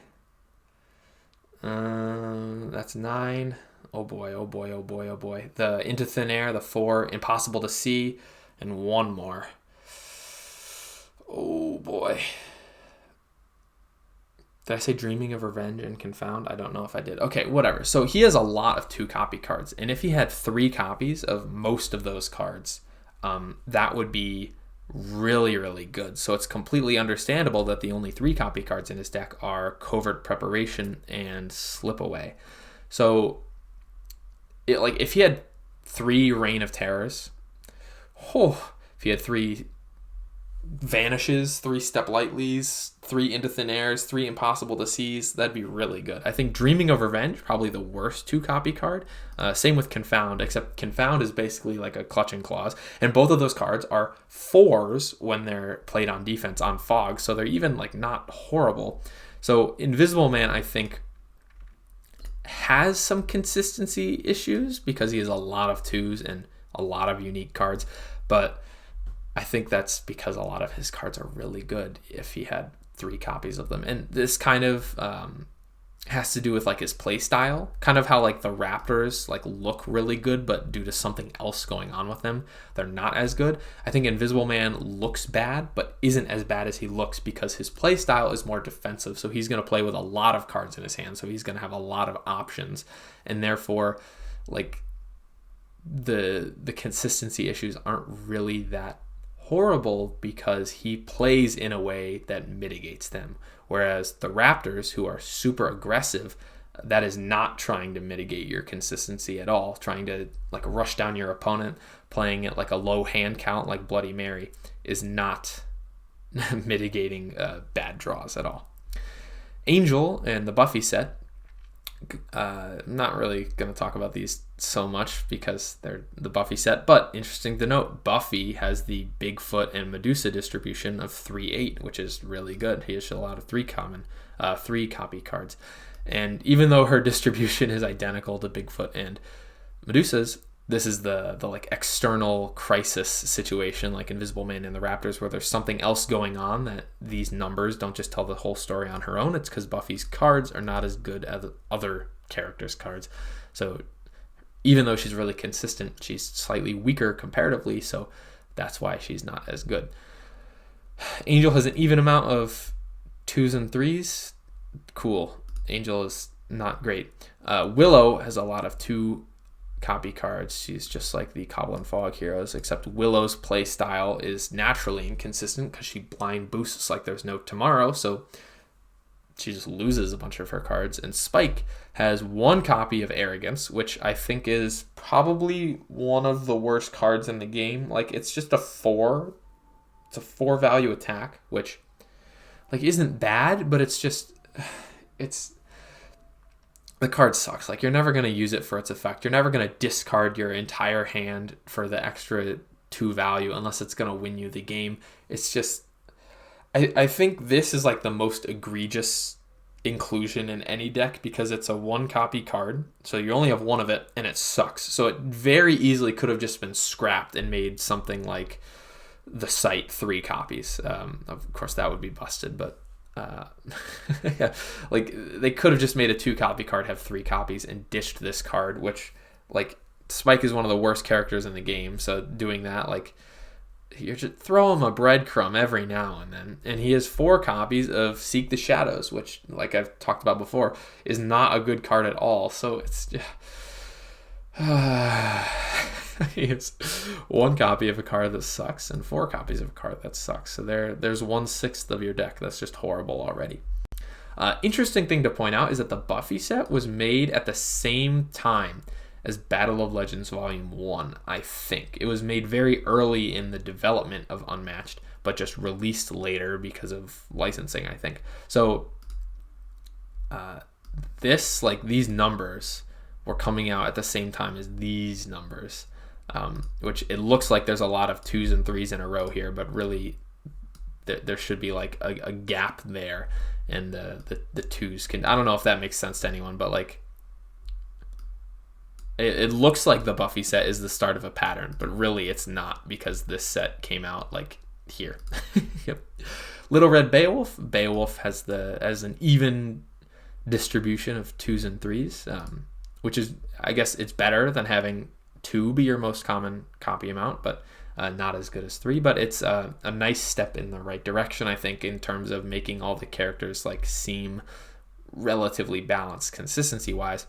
S1: that's 9. Oh boy, oh boy, oh boy, oh boy. The Into Thin Air, the 4, Impossible to See, and 1 more. Oh boy. Did I say Dreaming of Revenge and Confound? I don't know if I did. Okay, whatever. So he has a lot of 2-copy cards, and if he had 3 copies of most of those cards, that would be really, really good. So it's completely understandable that the only 3-copy cards in his deck are Covert Preparation and Slip Away. So if he had 3 Reign of Terrors, if he had 3 Vanishes, 3 Step Lightlies, 3 Into Thin Airs, 3 Impossible to Sees, that'd be really good. I think Dreaming of Revenge, probably the worst 2-copy card. Same with Confound, except Confound is basically like a Clutching Claws. And both of those cards are 4s when they're played on defense on Fog, so they're even like not horrible. So Invisible Man, I think, has some consistency issues because he has a lot of 2s and a lot of unique cards, but I think that's because a lot of his cards are really good if he had 3 copies of them. And this kind of has to do with like his play style, kind of how like the Raptors like look really good, but due to something else going on with them, they're not as good. I think Invisible Man looks bad, but isn't as bad as he looks because his play style is more defensive. So he's going to play with a lot of cards in his hand. So he's going to have a lot of options, and therefore, like, the consistency issues aren't really that horrible because he plays in a way that mitigates them. Whereas the Raptors, who are super aggressive, that is not trying to mitigate your consistency at all, trying to like rush down your opponent, playing it like a low hand count like Bloody Mary is not mitigating bad draws at all. Angel and the Buffy set, I'm not really going to talk about these so much because they're the Buffy set, but interesting to note, Buffy has the Bigfoot and Medusa distribution of 3/8, which is really good. He has allowed 3 copy cards. And even though her distribution is identical to Bigfoot and Medusa's, this is the like external crisis situation like Invisible Man and the Raptors, where there's something else going on that these numbers don't just tell the whole story on her own. It's because Buffy's cards are not as good as other characters' cards. So even though she's really consistent, she's slightly weaker comparatively, so that's why she's not as good. Angel has an even amount of 2s and 3s. Cool. Angel is not great. Willow has a lot of 2 copy cards. She's just like the Cobble and Fog heroes, except Willow's play style is naturally inconsistent because she blind boosts like there's no tomorrow, so she just loses a bunch of her cards. And Spike has 1 copy of Arrogance, which I think is probably one of the worst cards in the game. Like, it's just a 4. It's a 4 value attack, which like isn't bad, but it's just the card sucks. Like, you're never going to use it for its effect. You're never going to discard your entire hand for the extra 2 value unless it's going to win you the game. It's just, I think this is like the most egregious inclusion in any deck because it's a 1 copy card. So you only have 1 of it and it sucks. So it very easily could have just been scrapped and made something like the Sight 3 copies. Of course, that would be busted, but yeah, like they could have just made a 2 copy card have 3 copies and ditched this card, which like Spike is one of the worst characters in the game, so doing that, like, you just throw him a breadcrumb every now and then. And he has 4 copies of Seek the Shadows, which, like I've talked about before, is not a good card at all. So it's just he has 1 copy of a card that sucks and 4 copies of a card that sucks. So there's 1/6 of your deck that's just horrible already. Interesting thing to point out is that the Buffy set was made at the same time as Battle of Legends Volume 1, I think. It was made very early in the development of Unmatched, but just released later because of licensing, I think. So these numbers were coming out at the same time as these numbers, which it looks like there's a lot of 2s and 3s in a row here, but really there should be like a gap there, and the 2s can, I don't know if that makes sense to anyone, but like it looks like the Buffy set is the start of a pattern, but really it's not, because this set came out like here. Yep. Little Red Beowulf. Beowulf has an even distribution of 2s and 3s, which is, I guess it's better than having 2 be your most common copy amount, but not as good as 3. But it's a nice step in the right direction, I think, in terms of making all the characters like seem relatively balanced consistency wise.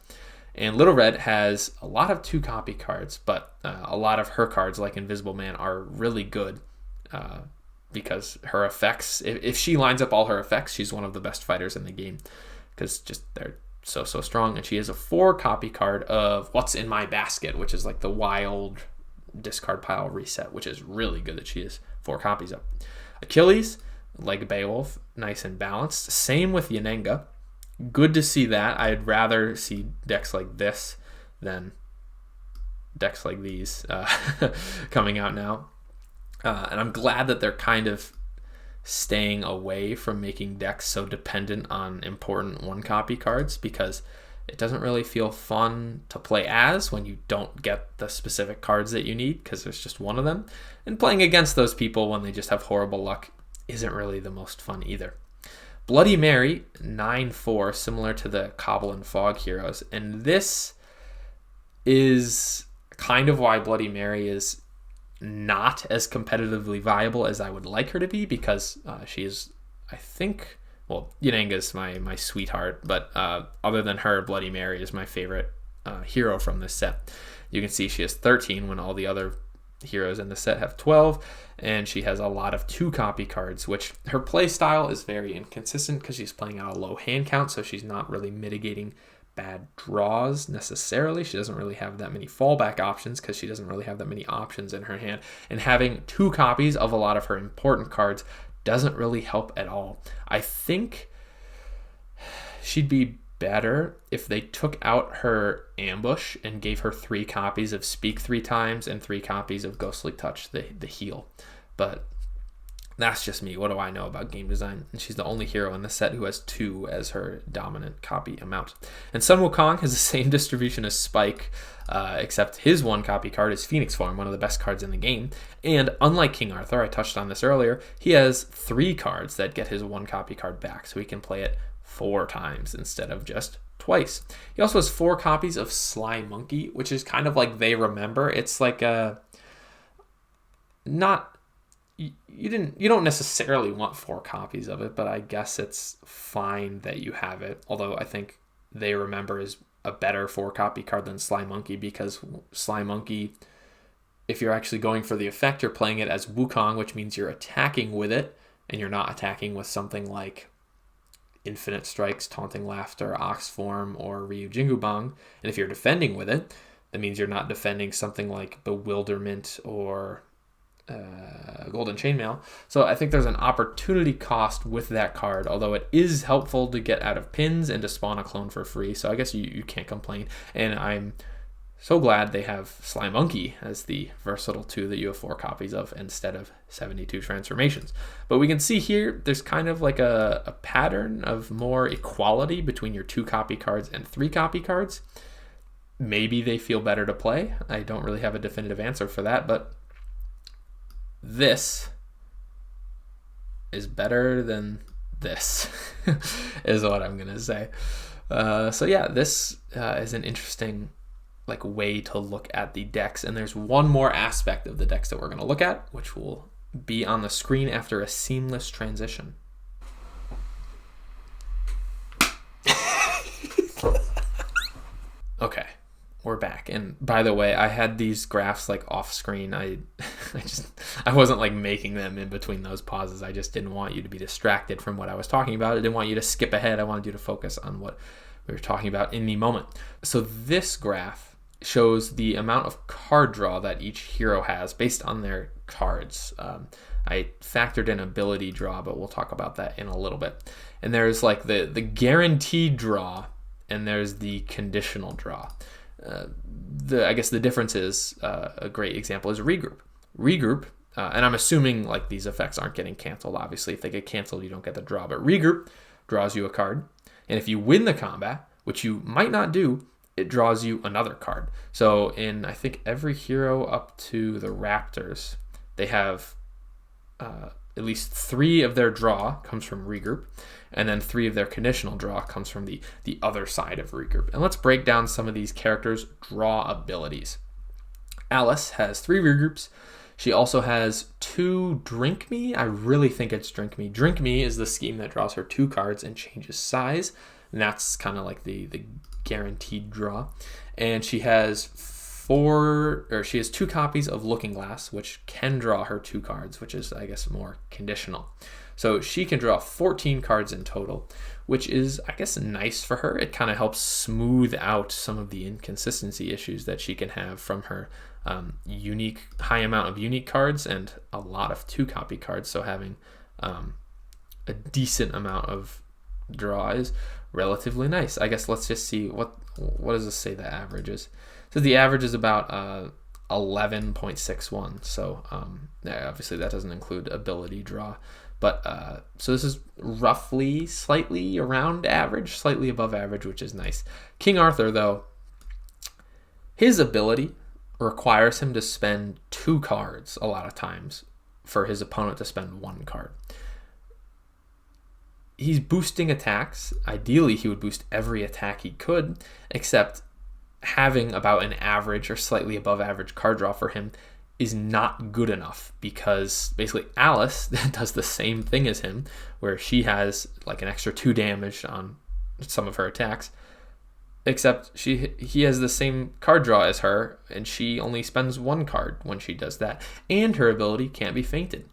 S1: And Little Red has a lot of 2 copy cards, but a lot of her cards, like Invisible Man, are really good because her effects, if she lines up all her effects, she's one of the best fighters in the game because just they're so strong. And she has a 4 copy card of What's in My Basket, which is like the wild discard pile reset, which is really good that she has 4 copies of. Achilles, like Beowulf, nice and balanced. Same with Yanenga. Good to see that. I'd rather see decks like this than decks like these coming out now. And I'm glad that they're kind of staying away from making decks so dependent on important 1 copy cards, because it doesn't really feel fun to play as when you don't get the specific cards that you need because there's just 1 of them. And playing against those people when they just have horrible luck isn't really the most fun either. Bloody Mary, 9/4, similar to the Cobble and Fog heroes. And this is kind of why Bloody Mary is not as competitively viable as I would like her to be, because she is, I think, well, Yanenga's my sweetheart, but other than her, Bloody Mary is my favorite hero from this set. You can see she has 13 when all the other heroes in the set have 12, and she has a lot of 2-copy cards, which her play style is very inconsistent because she's playing out a low hand count, so she's not really mitigating bad draws necessarily. She doesn't really have that many fallback options because she doesn't really have that many options in her hand, and having 2 copies of a lot of her important cards doesn't really help at all. I think she'd be better if they took out her ambush and gave her 3 copies of Speak 3 times and 3 copies of Ghostly Touch, the heal. But that's just me. What do I know about game design? And she's the only hero in the set who has 2 as her dominant copy amount. And Sun Wukong has the same distribution as Spike, except his 1-copy card is Phoenix Form, one of the best cards in the game. And unlike King Arthur, I touched on this earlier, he has 3 cards that get his 1-copy card back, so he can play it 4 times instead of just twice. He also has 4 copies of Sly Monkey, which is kind of like They Remember. It's like a not you don't necessarily want 4 copies of it, but I guess it's fine that you have it. Although I think They Remember is a better 4-copy card than Sly Monkey, because Sly Monkey, if you're actually going for the effect, you're playing it as Wukong, which means you're attacking with it, and you're not attacking with something like Infinite Strikes, Taunting Laughter, Ox Form, or Ryu Jingu Bang. And if you're defending with it, that means you're not defending something like Bewilderment or Golden Chainmail. So I think there's an opportunity cost with that card, although it is helpful to get out of pins and to spawn a clone for free. So I guess you can't complain. And I'm so glad they have Sly Monkey as the versatile 2 that you have 4 copies of instead of 72 transformations. But we can see here there's kind of like a pattern of more equality between your 2-copy cards and 3-copy cards. Maybe they feel better to play. I don't really have a definitive answer for that, but this is better than this is what I'm gonna say. So yeah, this is an interesting way to look at the decks, and there's one more aspect of the decks that we're going to look at, which will be on the screen after a seamless transition. Okay, we're back. And by the way, I had these graphs off screen. I wasn't making them in between those pauses. I just didn't want you to be distracted from what I was talking about. I didn't want you to skip ahead. I wanted you to focus on what we were talking about in the moment. So this graph shows the amount of card draw that each hero has based on their cards. I factored in ability draw, but we'll talk about that in a little bit. And there's the guaranteed draw, and there's the conditional draw. I guess the difference is, a great example is regroup. Regroup, and I'm assuming these effects aren't getting canceled. Obviously, if they get canceled, you don't get the draw. But regroup draws you a card, and if you win the combat, which you might not do, it draws you another card. So in, I think, every hero up to the Raptors, they have at least 3 of their draw comes from regroup, and then 3 of their conditional draw comes from the other side of regroup. And let's break down some of these characters' draw abilities. Alice has 3 regroups. She also has 2 Drink Me. I really think it's Drink Me. Drink Me is the scheme that draws her 2 cards and changes size, and that's kind of the guaranteed draw. And she has 2 copies of Looking Glass, which can draw her 2 cards, which is, I guess, more conditional. So she can draw 14 cards in total, which is, I guess, nice for her. It kind of helps smooth out some of the inconsistency issues that she can have from her high amount of unique cards and a lot of 2-copy cards. So having a decent amount of draw is relatively nice. I guess let's just see what does this say the average is. So the average is about 11.61. So obviously that doesn't include ability draw, but so this is roughly slightly around average, slightly above average, which is nice. King Arthur, though, his ability requires him to spend 2 cards a lot of times for his opponent to spend 1 card. He's boosting attacks. Ideally, he would boost every attack he could, except having about an average or slightly above average card draw for him is not good enough, because basically Alice does the same thing as him, where she has an extra 2 damage on some of her attacks. except he has the same card draw as her, and she only spends one card when she does that, and her ability can't be fainted.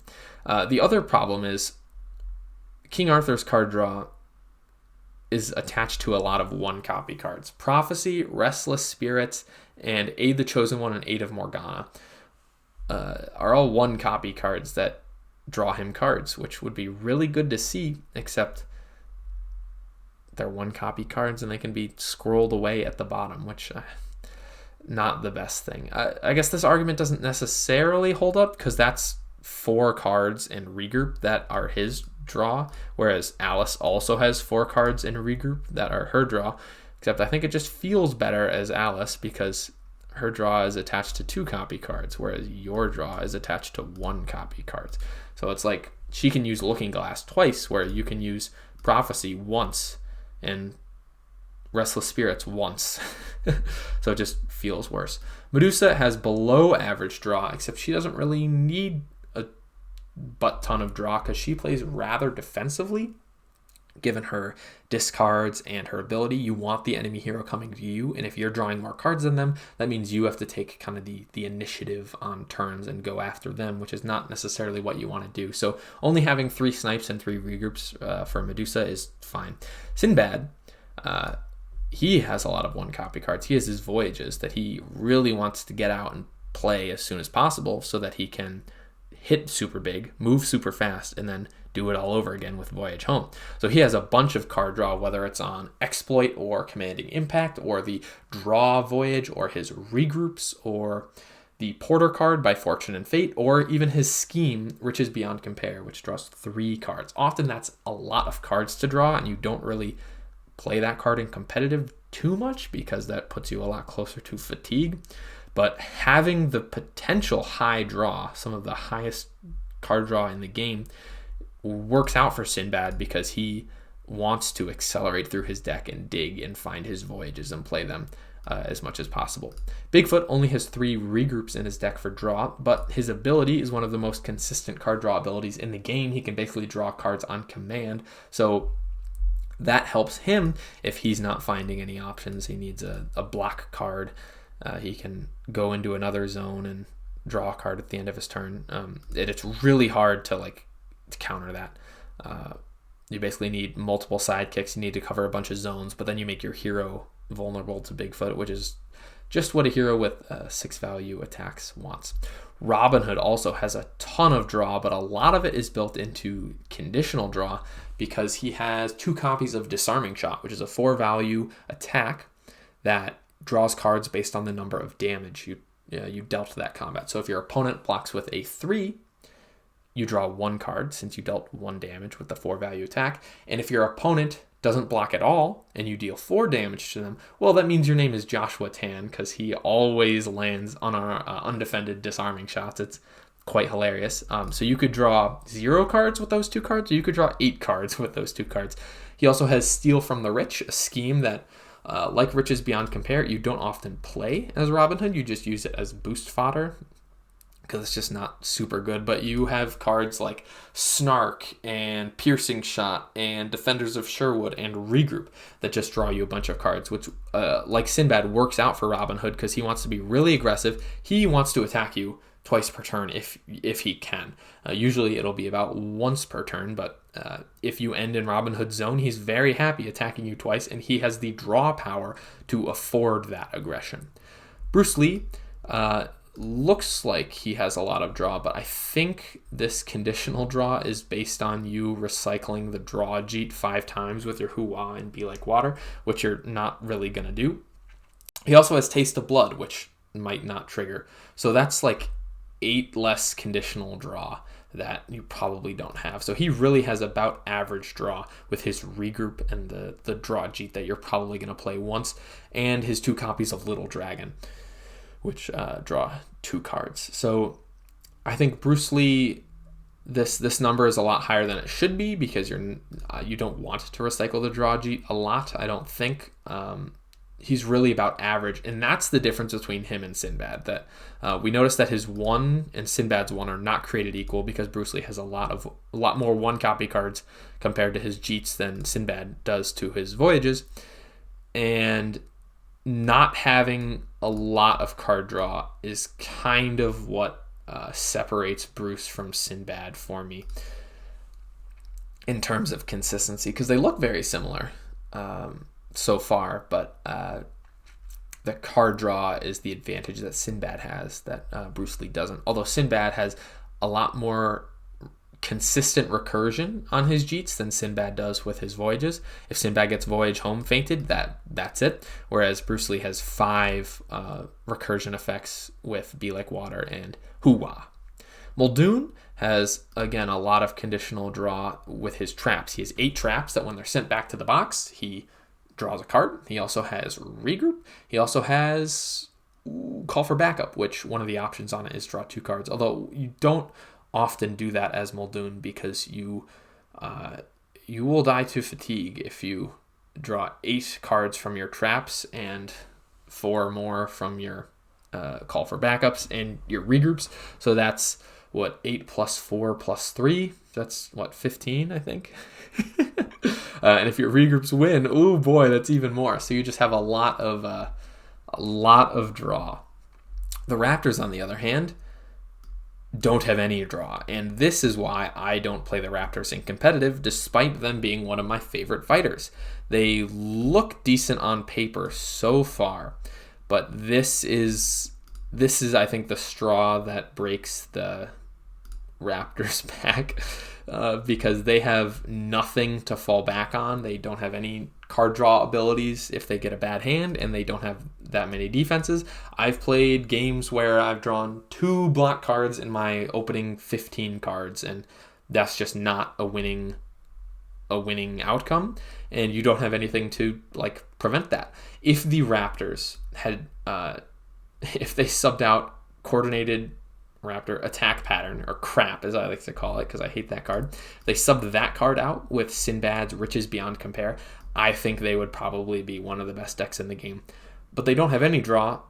S1: The other problem is King Arthur's card draw is attached to a lot of one copy cards. Prophecy, Restless Spirits, and Aid the Chosen One and Aid of Morgana are all one copy cards that draw him cards, which would be really good to see, except they're one copy cards and they can be scrolled away at the bottom, which not the best thing. I guess this argument doesn't necessarily hold up because that's 4 cards in Regroup that are his draw, whereas Alice also has 4 cards in Regroup that are her draw, except I think it just feels better as Alice because her draw is attached to 2 copy cards, whereas your draw is attached to 1 copy cards. So it's like she can use Looking Glass twice, where you can use Prophecy once and Restless Spirits once. So it just feels worse. Medusa has below average draw, except she doesn't really need a butt ton of draw because she plays rather defensively. Given her discards and her ability, you want the enemy hero coming to you, and if you're drawing more cards than them, that means you have to take kind of the initiative on turns and go after them, which is not necessarily what you want to do. So only having 3 snipes and 3 regroups for Medusa is fine. Sinbad, he has a lot of one copy cards. He has his Voyages that he really wants to get out and play as soon as possible so that he can hit super big, move super fast, and then do it all over again with Voyage Home. So he has a bunch of card draw, whether it's on Exploit or Commanding Impact or the Draw Voyage or his Regroups or the Porter card by Fortune and Fate or even his Scheme, Riches Beyond Compare, which draws 3 cards. Often that's a lot of cards to draw, and you don't really play that card in competitive too much because that puts you a lot closer to fatigue. But having the potential high draw, some of the highest card draw in the game, works out for Sinbad because he wants to accelerate through his deck and dig and find his Voyages and play them as much as possible. Bigfoot only has 3 regroups in his deck for draw, but his ability is one of the most consistent card draw abilities in the game. He can basically draw cards on command, so that helps him if he's not finding any options. He needs a block card. He can go into another zone and draw a card at the end of his turn. It's really hard to counter that. You basically need multiple sidekicks. You need to cover a bunch of zones, but then you make your hero vulnerable to Bigfoot, which is just what a hero with 6 value attacks wants. Robin Hood also has a ton of draw, but a lot of it is built into conditional draw because he has 2 copies of Disarming Shot, which is a 4 value attack that draws cards based on the number of damage you dealt that combat. So if your opponent blocks with a 3, you draw 1 card since you dealt 1 damage with the 4 value attack. And if your opponent doesn't block at all and you deal 4 damage to them, well, that means your name is Joshua Tan because he always lands on our undefended Disarming Shots. It's quite hilarious. So you could draw 0 cards with those 2 cards, or you could draw 8 cards with those 2 cards. He also has Steal from the Rich, a scheme that like Riches Beyond Compare, you don't often play as Robin Hood. You just use it as boost fodder because it's just not super good. But you have cards like Snark and Piercing Shot and Defenders of Sherwood and Regroup that just draw you a bunch of cards, which, like Sinbad, works out for Robin Hood because he wants to be really aggressive. He wants to attack you twice per turn if he can. Usually it'll be about once per turn, but if you end in Robin Hood's zone, he's very happy attacking you twice, and he has the draw power to afford that aggression. Bruce Lee looks like he has a lot of draw, but I think this conditional draw is based on you recycling the draw jeet 5 times with your Hoo-Wah and Be Like Water, which you're not really going to do. He also has Taste of Blood, which might not trigger. So that's like 8 less conditional draw that you probably don't have. So he really has about average draw with his regroup and the draw jeet that you're probably going to play once, and his 2 copies of Little Dragon, which draw 2 cards. So I think Bruce Lee, this number is a lot higher than it should be because you don't want to recycle the draw jeet a lot, I don't think. He's really about average, and that's the difference between him and Sinbad. That we noticed that his 1 and Sinbad's 1 are not created equal because Bruce Lee has a lot more 1 copy cards compared to his jeets than Sinbad does to his Voyages, and not having a lot of card draw is kind of what separates Bruce from Sinbad for me in terms of consistency, because they look very similar so far, but the card draw is the advantage that Sinbad has that Bruce Lee doesn't. Although Sinbad has a lot more consistent recursion on his Jeets than Sinbad does with his voyages. If Sinbad gets voyage home fainted, that's it. Whereas Bruce Lee has 5 recursion effects with Be Like Water and Hoo-Wah. Muldoon has, again, a lot of conditional draw with his traps. He has 8 traps that when they're sent back to the box, he draws a card. He also has Regroup. He also has Call for Backup, which one of the options on it is draw 2 cards. Although you don't often do that as Muldoon, because you will die to fatigue if you draw 8 cards from your traps and 4 more from your Call for Backups and your Regroups. So that's 8 plus 4 plus 3. That's 15, I think. And if your Regroups win, oh boy, that's even more. So you just have a lot of draw. The Raptors, on the other hand, don't have any draw, and this is why I don't play the Raptors in competitive, despite them being one of my favorite fighters. They look decent on paper so far, but this is I think the straw that breaks the Raptors back, because they have nothing to fall back on. They don't have any card draw abilities if they get a bad hand, and they don't have that many defenses. I've played games where I've drawn 2 block cards in my opening 15 cards, and that's just not a winning outcome, and you don't have anything to prevent that. If the Raptors had if they subbed out Coordinated Raptor Attack Pattern, or crap as I like to call it because I hate that card, they subbed that card out with Sinbad's Riches Beyond Compare, I think they would probably be one of the best decks in the game. But they don't have any draw,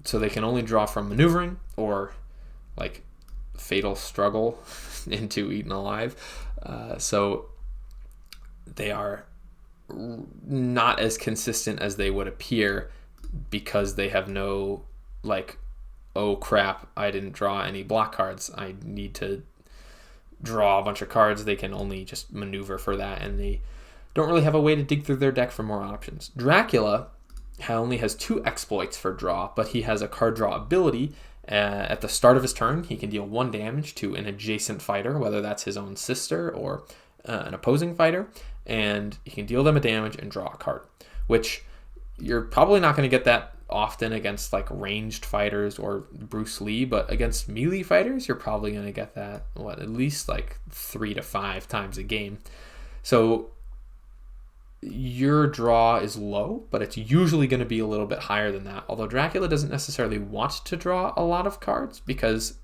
S1: so they can only draw from maneuvering or Fatal Struggle into Eaten Alive. So they are not as consistent as they would appear, because they have no oh crap, I didn't draw any block cards, I need to draw a bunch of cards. They can only just maneuver for that, and they don't really have a way to dig through their deck for more options. Dracula only has 2 exploits for draw, but he has a card draw ability. At the start of his turn, he can deal 1 damage to an adjacent fighter, whether that's his own sister or an opposing fighter, and he can deal them a damage and draw a card, which you're probably not going to get that often against ranged fighters or Bruce Lee, but against melee fighters, you're probably going to get that at least 3 to 5 times a game. So your draw is low, but it's usually going to be a little bit higher than that. Although Dracula doesn't necessarily want to draw a lot of cards, because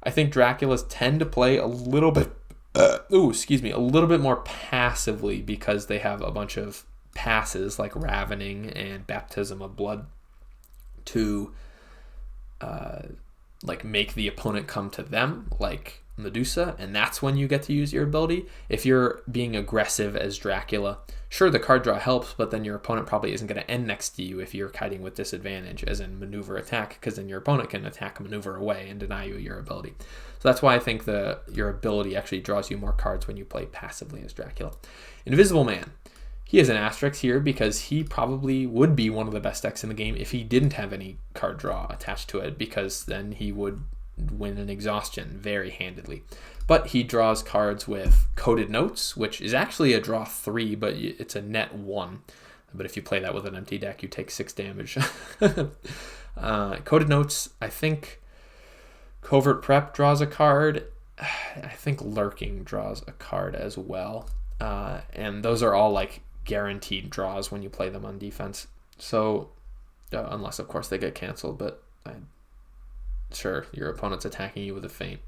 S1: I think Draculas tend to play a little bit a little bit more passively, because they have a bunch of passes like Ravening and Baptism of Blood to make the opponent come to them, like Medusa, and that's when you get to use your ability. If you're being aggressive as Dracula, sure, the card draw helps, but then your opponent probably isn't going to end next to you if you're kiting with disadvantage, as in maneuver attack, because then your opponent can attack maneuver away and deny you your ability. So that's why I think your ability actually draws you more cards when you play passively as Dracula. Invisible Man. He has an asterisk here because he probably would be one of the best decks in the game if he didn't have any card draw attached to it, because then he would win an exhaustion very handedly. But he draws cards with Coded Notes, which is actually a draw 3, but it's a net 1. But if you play that with an empty deck, you take 6 damage. Coded Notes, I think Covert Prep draws a card. I think Lurking draws a card as well. And those are all guaranteed draws when you play them on defense. So, unless of course they get canceled, but sure, your opponent's attacking you with a feint.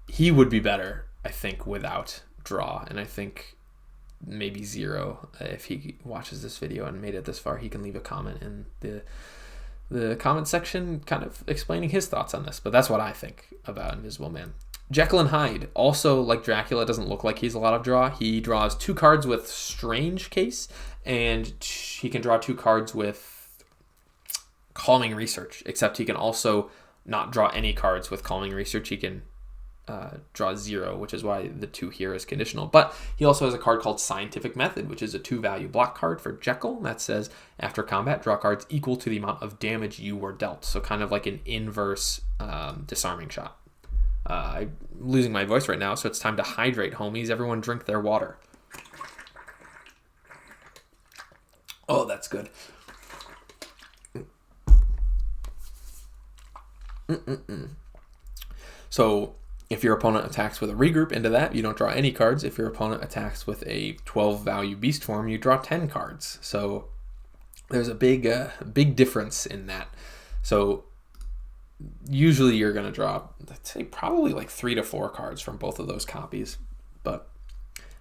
S1: He would be better, I think, without draw, and I think maybe Zero, if he watches this video and made it this far, he can leave a comment in the comment section kind of explaining his thoughts on this. But that's what I think about Invisible Man. Jekyll and Hyde, also like Dracula, doesn't look like he's a lot of draw. He draws 2 cards with Strange Case, and he can draw 2 cards with Calming Research, except he can also not draw any cards with Calming Research. He can draw 0, which is why the 2 here is conditional. But he also has a card called Scientific Method, which is a 2-value block card for Jekyll that says, after combat, draw cards equal to the amount of damage you were dealt. So kind of like an inverse disarming shot. I'm losing my voice right now, so it's time to hydrate, homies. Everyone drink their water. Oh, that's good. So if your opponent attacks with a regroup into that, you don't draw any cards. If your opponent attacks with a 12-value beast form, you draw 10 cards. So there's a big difference in that. So usually you're going to draw, I'd say, probably like 3 to 4 cards from both of those copies.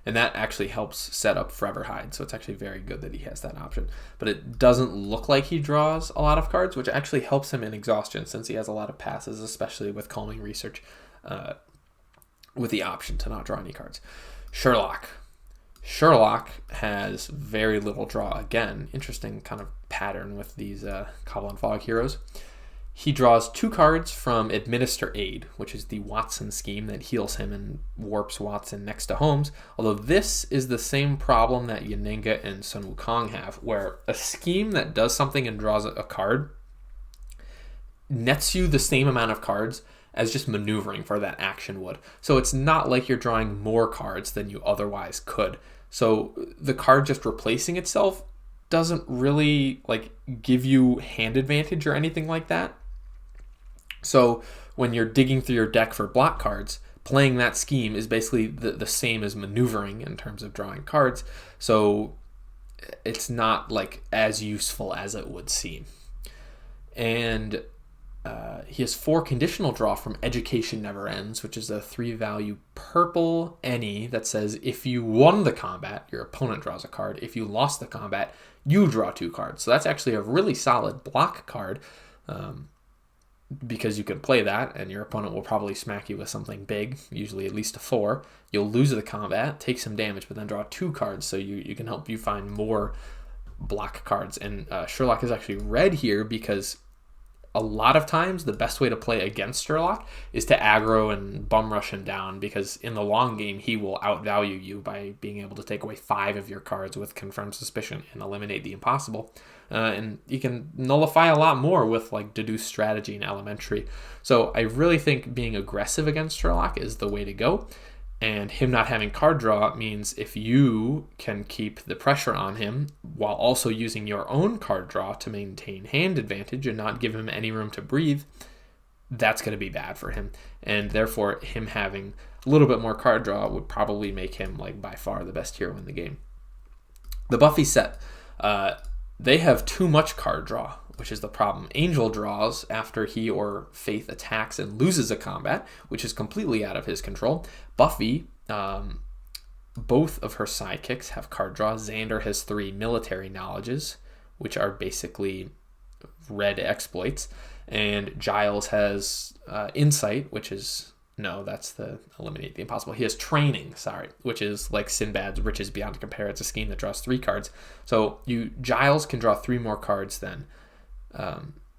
S1: And that actually helps set up Forever Hide, so it's actually very good that he has that option. But it doesn't look like he draws a lot of cards, which actually helps him in Exhaustion, since he has a lot of passes, especially with Calming Research, with the option to not draw any cards. Sherlock. Sherlock has very little draw. Again, interesting kind of pattern with these Cobble and Fog heroes. He draws 2 cards from Administer Aid, which is the Watson scheme that heals him and warps Watson next to Holmes. Although this is the same problem that Yanninga and Sun Wukong have, where a scheme that does something and draws a card nets you the same amount of cards as just maneuvering for that action would. So it's not like you're drawing more cards than you otherwise could. So the card just replacing itself doesn't really like give you hand advantage or anything like that. So when you're digging through your deck for block cards, playing that scheme is basically the same as maneuvering in terms of drawing cards. So it's not like as useful as it would seem. And he has 4 conditional draw from Education Never Ends, which is a 3-value purple any that says if you won the combat, your opponent draws a card. If you lost the combat, you draw 2 cards. So that's actually a really solid block card, because you can play that and your opponent will probably smack you with something big, usually at least a 4. You'll lose the combat, take some damage, but then draw 2 cards, so you can help you find more block cards. And Sherlock is actually red here because a lot of times the best way to play against Sherlock is to aggro and bum rush him down, because in the long game he will outvalue you by being able to take away 5 of your cards with Confirmed Suspicion and eliminate the impossible. And you can nullify a lot more with like Deduced Strategy and Elementary. So I really think being aggressive against Sherlock is the way to go. And him not having card draw means if you can keep the pressure on him while also using your own card draw to maintain hand advantage and not give him any room to breathe, that's going to be bad for him. And therefore, him having a little bit more card draw would probably make him like by far the best hero in the game. The Buffy set, they have too much card draw, which is the problem. Angel draws after he or Faith attacks and loses a combat, which is completely out of his control. Buffy, both of her sidekicks have card draw. Xander has 3 military knowledges, which are basically red exploits. And Giles has insight, which is... No, that's the eliminate the impossible. He has training, which is like Sinbad's Riches Beyond Compare. It's a scheme that draws 3 cards. So Giles can draw 3 more cards than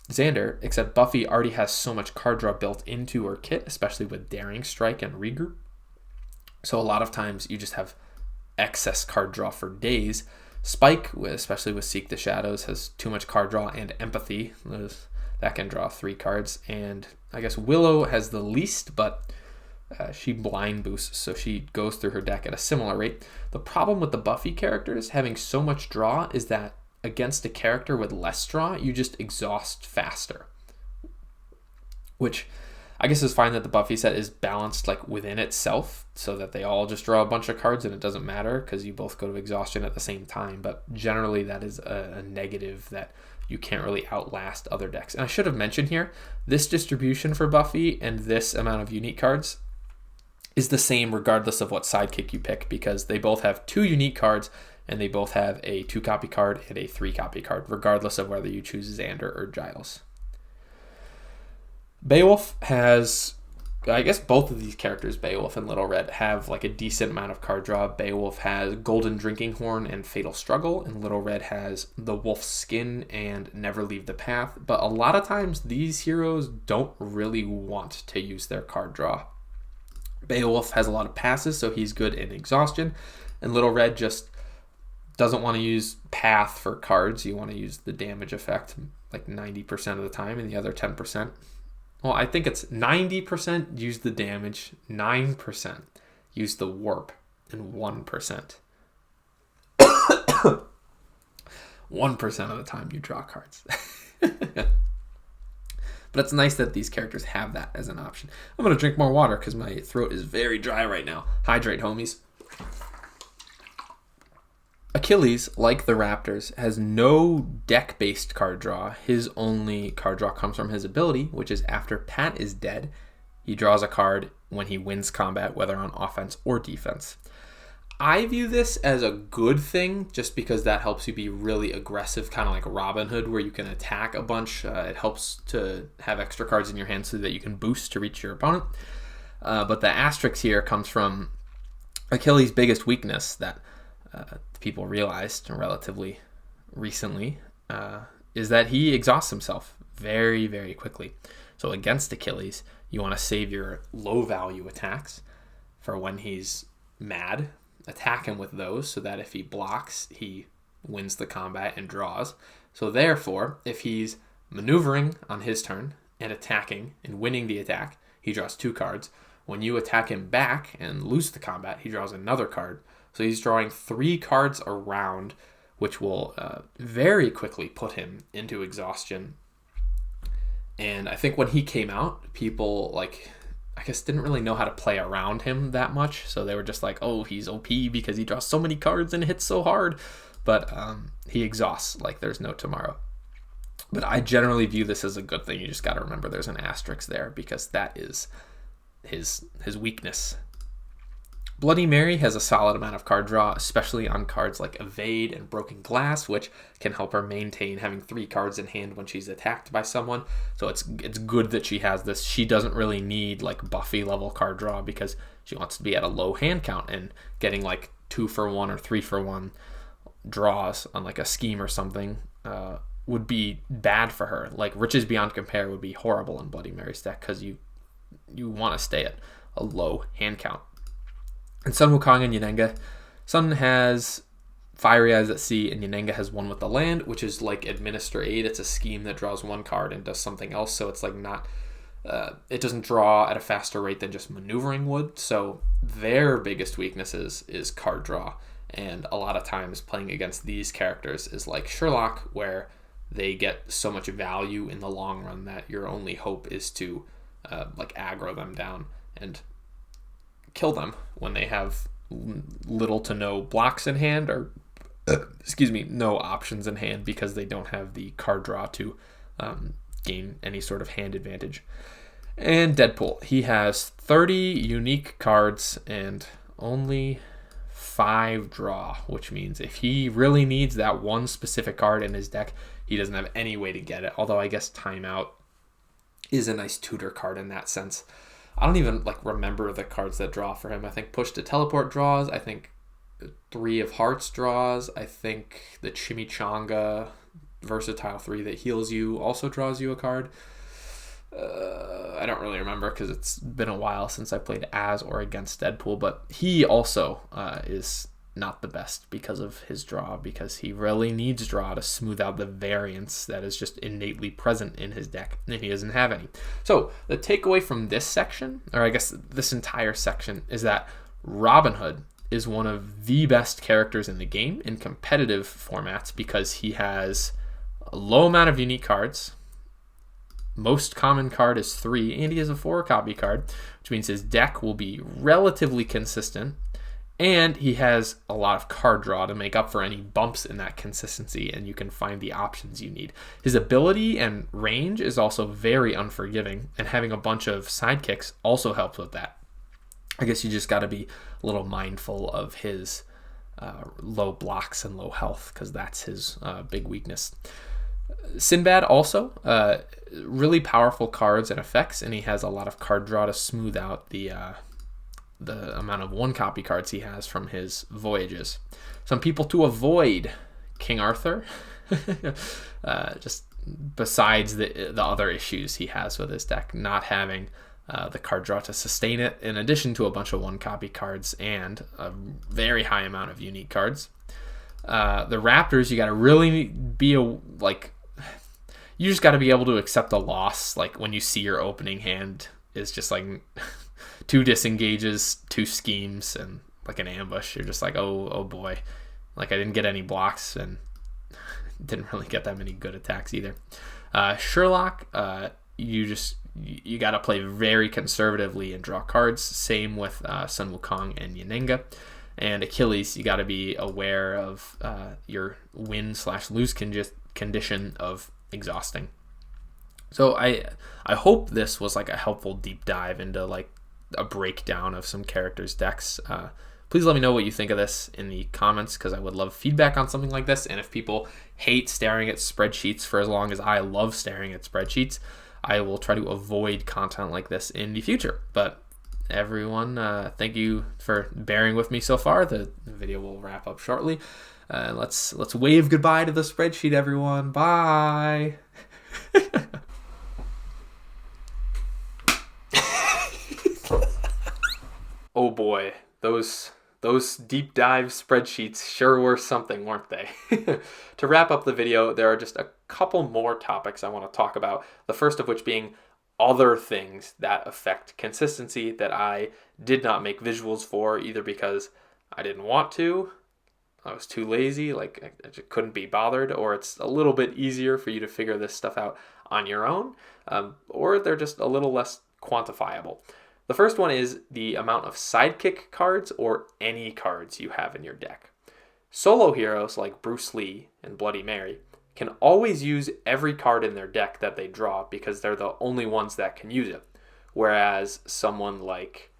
S1: Xander, except Buffy already has so much card draw built into her kit, especially with Daring Strike and Regroup. So a lot of times you just have excess card draw for days. Spike, especially with Seek the Shadows, has too much card draw and Empathy. That can draw 3 cards. And I guess Willow has the least, but she blind boosts, so she goes through her deck at a similar rate. The problem with the Buffy characters having so much draw is that against a character with less draw, you just exhaust faster. Which I guess is fine that the Buffy set is balanced like within itself, so that they all just draw a bunch of cards and it doesn't matter because you both go to exhaustion at the same time. But generally that is a negative that you can't really outlast other decks. And I should have mentioned here, this distribution for Buffy and this amount of unique cards is the same regardless of what sidekick you pick, because they both have 2 unique cards and they both have a 2-copy card and a 3-copy card, regardless of whether you choose Xander or Giles. Beowulf has I guess both of these characters, Beowulf and Little Red, have like a decent amount of card draw. Beowulf has Golden Drinking Horn and Fatal Struggle, and Little Red has the Wolf's Skin and Never Leave the Path. But a lot of times these heroes don't really want to use their card draw. Beowulf has a lot of passes, so he's good in exhaustion, and Little Red just doesn't want to use Path for cards. You want to use the damage effect like 90% of the time, and the other 10%. Well, I think it's 90% use the damage, 9% use the warp, and 1%. 1% of the time you draw cards. But it's nice that these characters have that as an option. I'm going to drink more water because my throat is very dry right now. Hydrate, homies. Achilles, like the Raptors, has no deck-based card draw. His only card draw comes from his ability, which is after Pat is dead, he draws a card when he wins combat, whether on offense or defense. I view this as a good thing just because that helps you be really aggressive, kind of like Robin Hood, where you can attack a bunch. It helps to have extra cards in your hand so that you can boost to reach your opponent. But the asterisk here comes from Achilles' biggest weakness that people realized relatively recently is that he exhausts himself very, very quickly. So against Achilles, you want to save your low value attacks for when he's mad. Attack him with those so that if he blocks, he wins the combat and draws. So therefore, if he's maneuvering on his turn and attacking and winning the attack, he draws 2 cards. When you attack him back and lose the combat, he draws another card. So he's drawing 3 cards around, which will very quickly put him into exhaustion. And I think when he came out, people I guess didn't really know how to play around him that much. So they were just like, oh, he's OP because he draws so many cards and hits so hard. But he exhausts like there's no tomorrow. But I generally view this as a good thing. You just got to remember there's an asterisk there because that is his weakness. Bloody Mary has a solid amount of card draw, especially on cards like Evade and Broken Glass, which can help her maintain having 3 cards in hand when she's attacked by someone. So it's good that she has this. She doesn't really need like Buffy level card draw because she wants to be at a low hand count, and getting like 2-for-1 or 3-for-1 draws on like a scheme or something would be bad for her. Like Riches Beyond Compare would be horrible in Bloody Mary's deck because you want to stay at a low hand count. And Sun Wukong and Yanenga. Sun has Fiery Eyes at Sea, and Yanenga has One with the Land, which is like Administer Aid. It's a scheme that draws 1 card and does something else, so it's like not... it doesn't draw at a faster rate than just maneuvering would, so their biggest weaknesses is card draw. And a lot of times playing against these characters is like Sherlock, where they get so much value in the long run that your only hope is to like aggro them down and kill them when they have little to no blocks in hand, or no options in hand because they don't have the card draw to gain any sort of hand advantage. And Deadpool, he has 30 unique cards and only 5 draw, which means if he really needs that one specific card in his deck, he doesn't have any way to get it. Although I guess Timeout is a nice tutor card in that sense. I don't even remember the cards that draw for him. I think Push to Teleport draws. I think 3 of Hearts draws. I think the Chimichanga Versatile 3 that heals you also draws you a card. I don't really remember because it's been a while since I played as or against Deadpool, but he also is not the best because of his draw, because he really needs draw to smooth out the variance that is just innately present in his deck, and he doesn't have any. So the takeaway from this section, or I guess this entire section, is that Robin Hood is one of the best characters in the game in competitive formats because he has a low amount of unique cards. Most common card is 3, and he has a 4 copy card, which means his deck will be relatively consistent. And he has a lot of card draw to make up for any bumps in that consistency, and you can find the options you need. His ability and range is also very unforgiving, and having a bunch of sidekicks also helps with that. I guess you just got to be a little mindful of his low blocks and low health, because that's his big weakness. Sinbad also. really powerful cards and effects, and he has a lot of card draw to smooth out the amount of 1-copy cards he has from his voyages. Some people to avoid: King Arthur, just besides the other issues he has with his deck, not having the card draw to sustain it, in addition to a bunch of 1-copy cards and a very high amount of unique cards. The Raptors, you got to really be you just got to be able to accept a loss. Like when you see your opening hand is just like 2 disengages, 2 schemes, and like an ambush. You're just like, oh boy, like I didn't get any blocks and didn't really get that many good attacks either. Sherlock, you got to play very conservatively and draw cards. Same with Sun Wukong and Yanenga. And Achilles, you got to be aware of your win/lose condition of exhausting. So I hope this was like a helpful deep dive into like a breakdown of some characters' decks. Please let me know what you think of this in the comments, because I would love feedback on something like this. And if people hate staring at spreadsheets for as long as I love staring at spreadsheets, I will try to avoid content like this in the future. But everyone, thank you for bearing with me so far. The video will wrap up shortly. Let's wave goodbye to the spreadsheet, everyone. Bye. Oh boy, those deep dive spreadsheets sure were something, weren't they? To wrap up the video, there are just a couple more topics I want to talk about. The first of which being other things that affect consistency that I did not make visuals for, either because I didn't want to, I was too lazy, like I just couldn't be bothered, or it's a little bit easier for you to figure this stuff out on your own, or they're just a little less quantifiable. The first one is the amount of sidekick cards or any cards you have in your deck. Solo heroes like Bruce Lee and Bloody Mary can always use every card in their deck that they draw because they're the only ones that can use it. Whereas someone like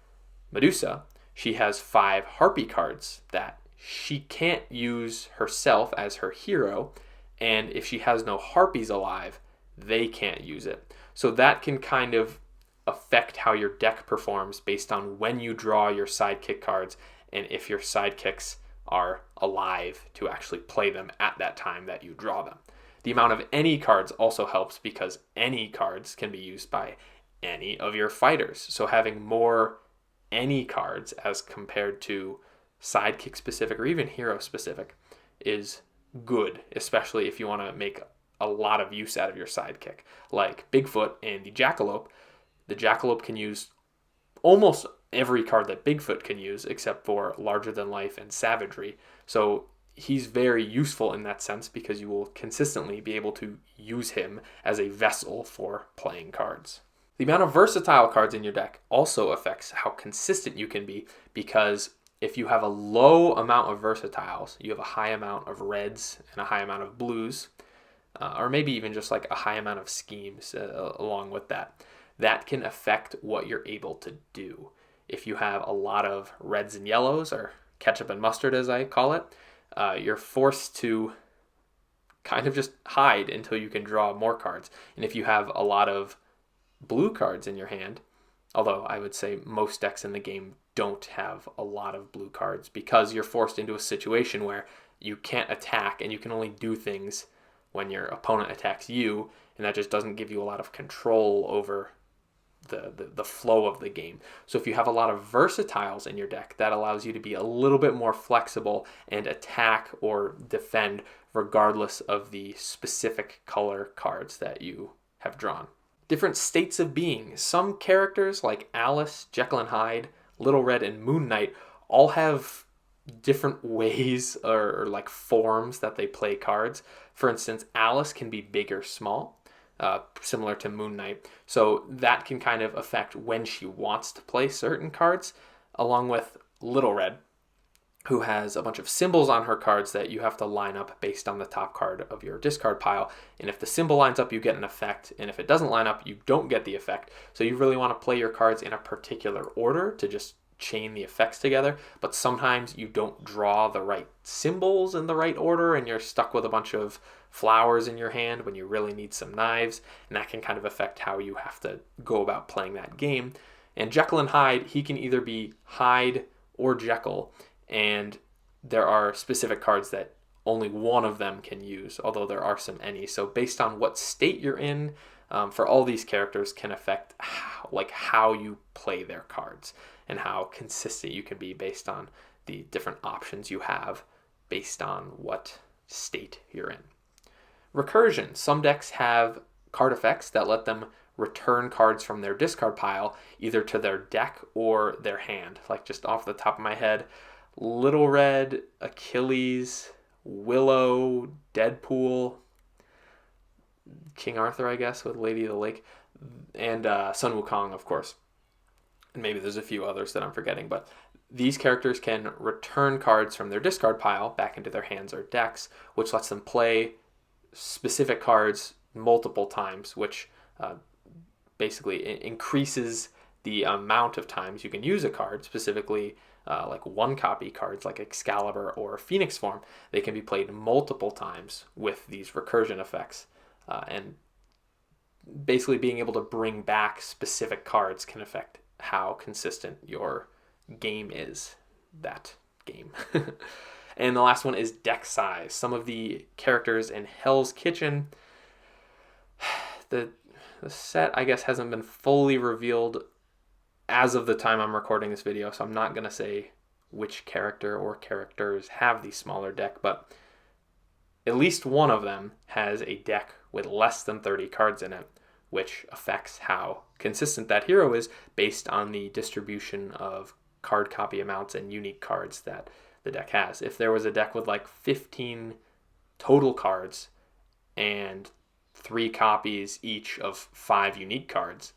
S1: Medusa, she has 5 Harpy cards that she can't use herself as her hero, and if she has no Harpies alive, they can't use it. So that can kind of affect how your deck performs based on when you draw your sidekick cards and if your sidekicks are alive to actually play them at that time that you draw them. The amount of any cards also helps because any cards can be used by any of your fighters. So having more any cards as compared to sidekick specific or even hero specific is good, especially if you want to make a lot of use out of your sidekick. Like Bigfoot and the Jackalope. The Jackalope can use almost every card that Bigfoot can use except for Larger Than Life and Savagery. So he's very useful in that sense because you will consistently be able to use him as a vessel for playing cards. The amount of versatile cards in your deck also affects how consistent you can be, because if you have a low amount of versatiles, you have a high amount of reds and a high amount of blues, or maybe even just like a high amount of schemes along with that. That can affect what you're able to do. If you have a lot of reds and yellows, or ketchup and mustard as I call it, you're forced to kind of just hide until you can draw more cards. And if you have a lot of blue cards in your hand, although I would say most decks in the game don't have a lot of blue cards, because you're forced into a situation where you can't attack and you can only do things when your opponent attacks you, and that just doesn't give you a lot of control over the flow of the game. So if you have a lot of versatiles in your deck, that allows you to be a little bit more flexible and attack or defend regardless of the specific color cards that you have drawn. Different states of being. Some characters like Alice, Jekyll and Hyde, Little Red, and Moon Knight all have different ways or like forms that they play cards. For instance, Alice can be big or small, similar to Moon Knight. So that can kind of affect when she wants to play certain cards, along with Little Red, who has a bunch of symbols on her cards that you have to line up based on the top card of your discard pile. And if the symbol lines up, you get an effect. And if it doesn't line up, you don't get the effect. So you really want to play your cards in a particular order to just chain the effects together, but sometimes you don't draw the right symbols in the right order and you're stuck with a bunch of flowers in your hand when you really need some knives, and that can kind of affect how you have to go about playing that game. And Jekyll and Hyde, he can either be Hyde or Jekyll, and there are specific cards that only one of them can use, although there are some any. So based on what state you're in, for all these characters can affect how you play their cards and how consistent you can be based on the different options you have based on what state you're in. Recursion. Some decks have card effects that let them return cards from their discard pile either to their deck or their hand. Like just off the top of my head, Little Red, Achilles, Willow, Deadpool, King Arthur, I guess, with Lady of the Lake, and Sun Wukong, of course. And maybe there's a few others that I'm forgetting, but these characters can return cards from their discard pile back into their hands or decks, which lets them play specific cards multiple times, which basically increases the amount of times you can use a card, specifically like one copy cards like Excalibur or Phoenix Form. They can be played multiple times with these recursion effects. And basically being able to bring back specific cards can affect how consistent your game is, that game. And the last one is deck size. Some of the characters in Hell's Kitchen, the set, I guess, hasn't been fully revealed as of the time I'm recording this video, so I'm not going to say which character or characters have the smaller deck, but at least one of them has a deck with less than 30 cards in it, which affects how consistent that hero is based on the distribution of card copy amounts and unique cards that the deck has. If there was a deck with like 15 total cards and 3 copies each of 5 unique cards,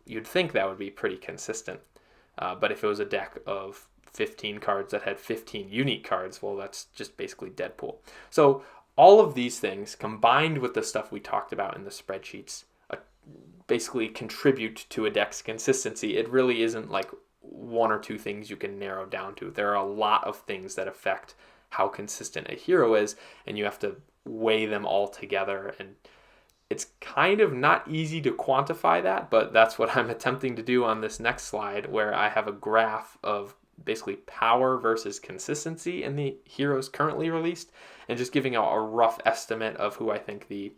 S1: you'd think that would be pretty consistent. But if it was a deck of 15 cards that had 15 unique cards, well, that's just basically Deadpool. So all of these things combined with the stuff we talked about in the spreadsheets basically contribute to a deck's consistency. It really isn't like one or two things you can narrow down to. There are a lot of things that affect how consistent a hero is, and you have to weigh them all together. And it's kind of not easy to quantify that, but that's what I'm attempting to do on this next slide, where I have a graph of basically power versus consistency in the heroes currently released, and just giving out a rough estimate of who I think the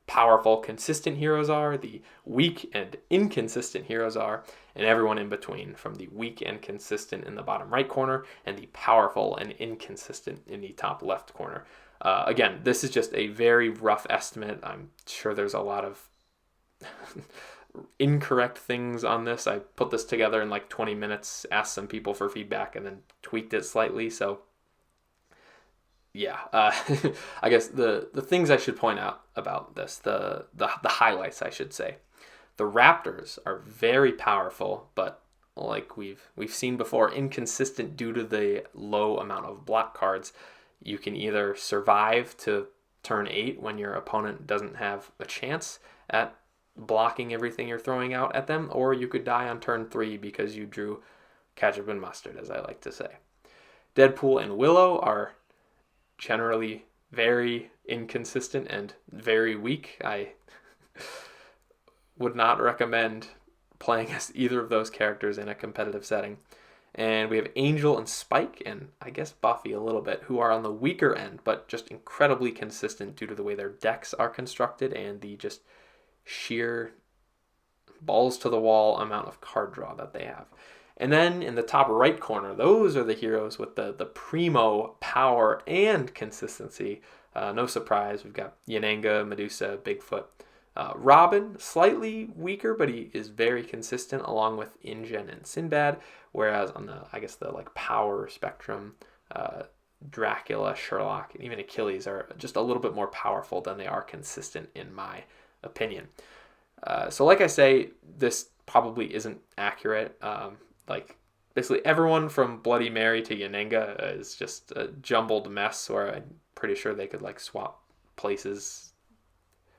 S1: powerful, consistent heroes are, the weak and inconsistent heroes are, and everyone in between, from the weak and consistent in the bottom right corner and the powerful and inconsistent in the top left corner. Again, this is just a very rough estimate. I'm sure there's a lot of incorrect things on this. I put this together in like 20 minutes, asked some people for feedback, and then tweaked it slightly. So yeah, I guess the things I should point out about this, the highlights, I should say. The Raptors are very powerful, but like we've seen before, inconsistent due to the low amount of block cards. You can either survive to turn 8 when your opponent doesn't have a chance at blocking everything you're throwing out at them, or you could die on turn 3 because you drew ketchup and mustard, as I like to say. Deadpool and Willow are generally very inconsistent and very weak. I would not recommend playing as either of those characters in a competitive setting. And we have Angel and Spike, and I guess Buffy a little bit, who are on the weaker end, but just incredibly consistent due to the way their decks are constructed and the just sheer balls to the wall amount of card draw that they have. And then in the top right corner, those are the heroes with the primo power and consistency. No surprise, we've got Yananga, Medusa, Bigfoot. Robin, slightly weaker, but he is very consistent, along with InGen and Sinbad. Whereas on the like power spectrum, Dracula, Sherlock, and even Achilles are just a little bit more powerful than they are consistent, in my opinion. So like I say, this probably isn't accurate. Like basically everyone from Bloody Mary to Yananga is just a jumbled mess where I'm pretty sure they could like swap places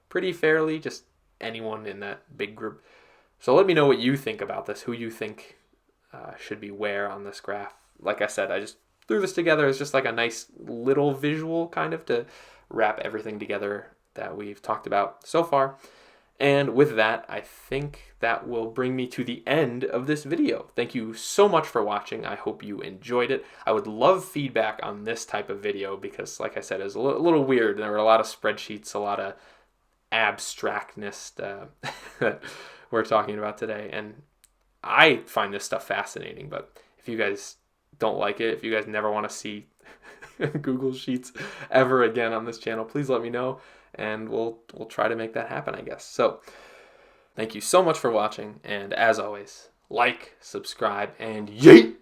S1: pretty fairly, just anyone in that big group. So let me know what you think about this, who you think should be where on this graph. Like I said, I just threw this together as just like a nice little visual kind of to wrap everything together that we've talked about so far. And with that, I think that will bring me to the end of this video. Thank you so much for watching. I hope you enjoyed it. I would love feedback on this type of video because, like I said, it was a little weird. There were a lot of spreadsheets, a lot of abstractness that we're talking about today. And I find this stuff fascinating, but if you guys don't like it, if you guys never want to see Google Sheets ever again on this channel, please let me know, and we'll try to make that happen, I guess. So thank you so much for watching, and as always, like, subscribe, and yeet!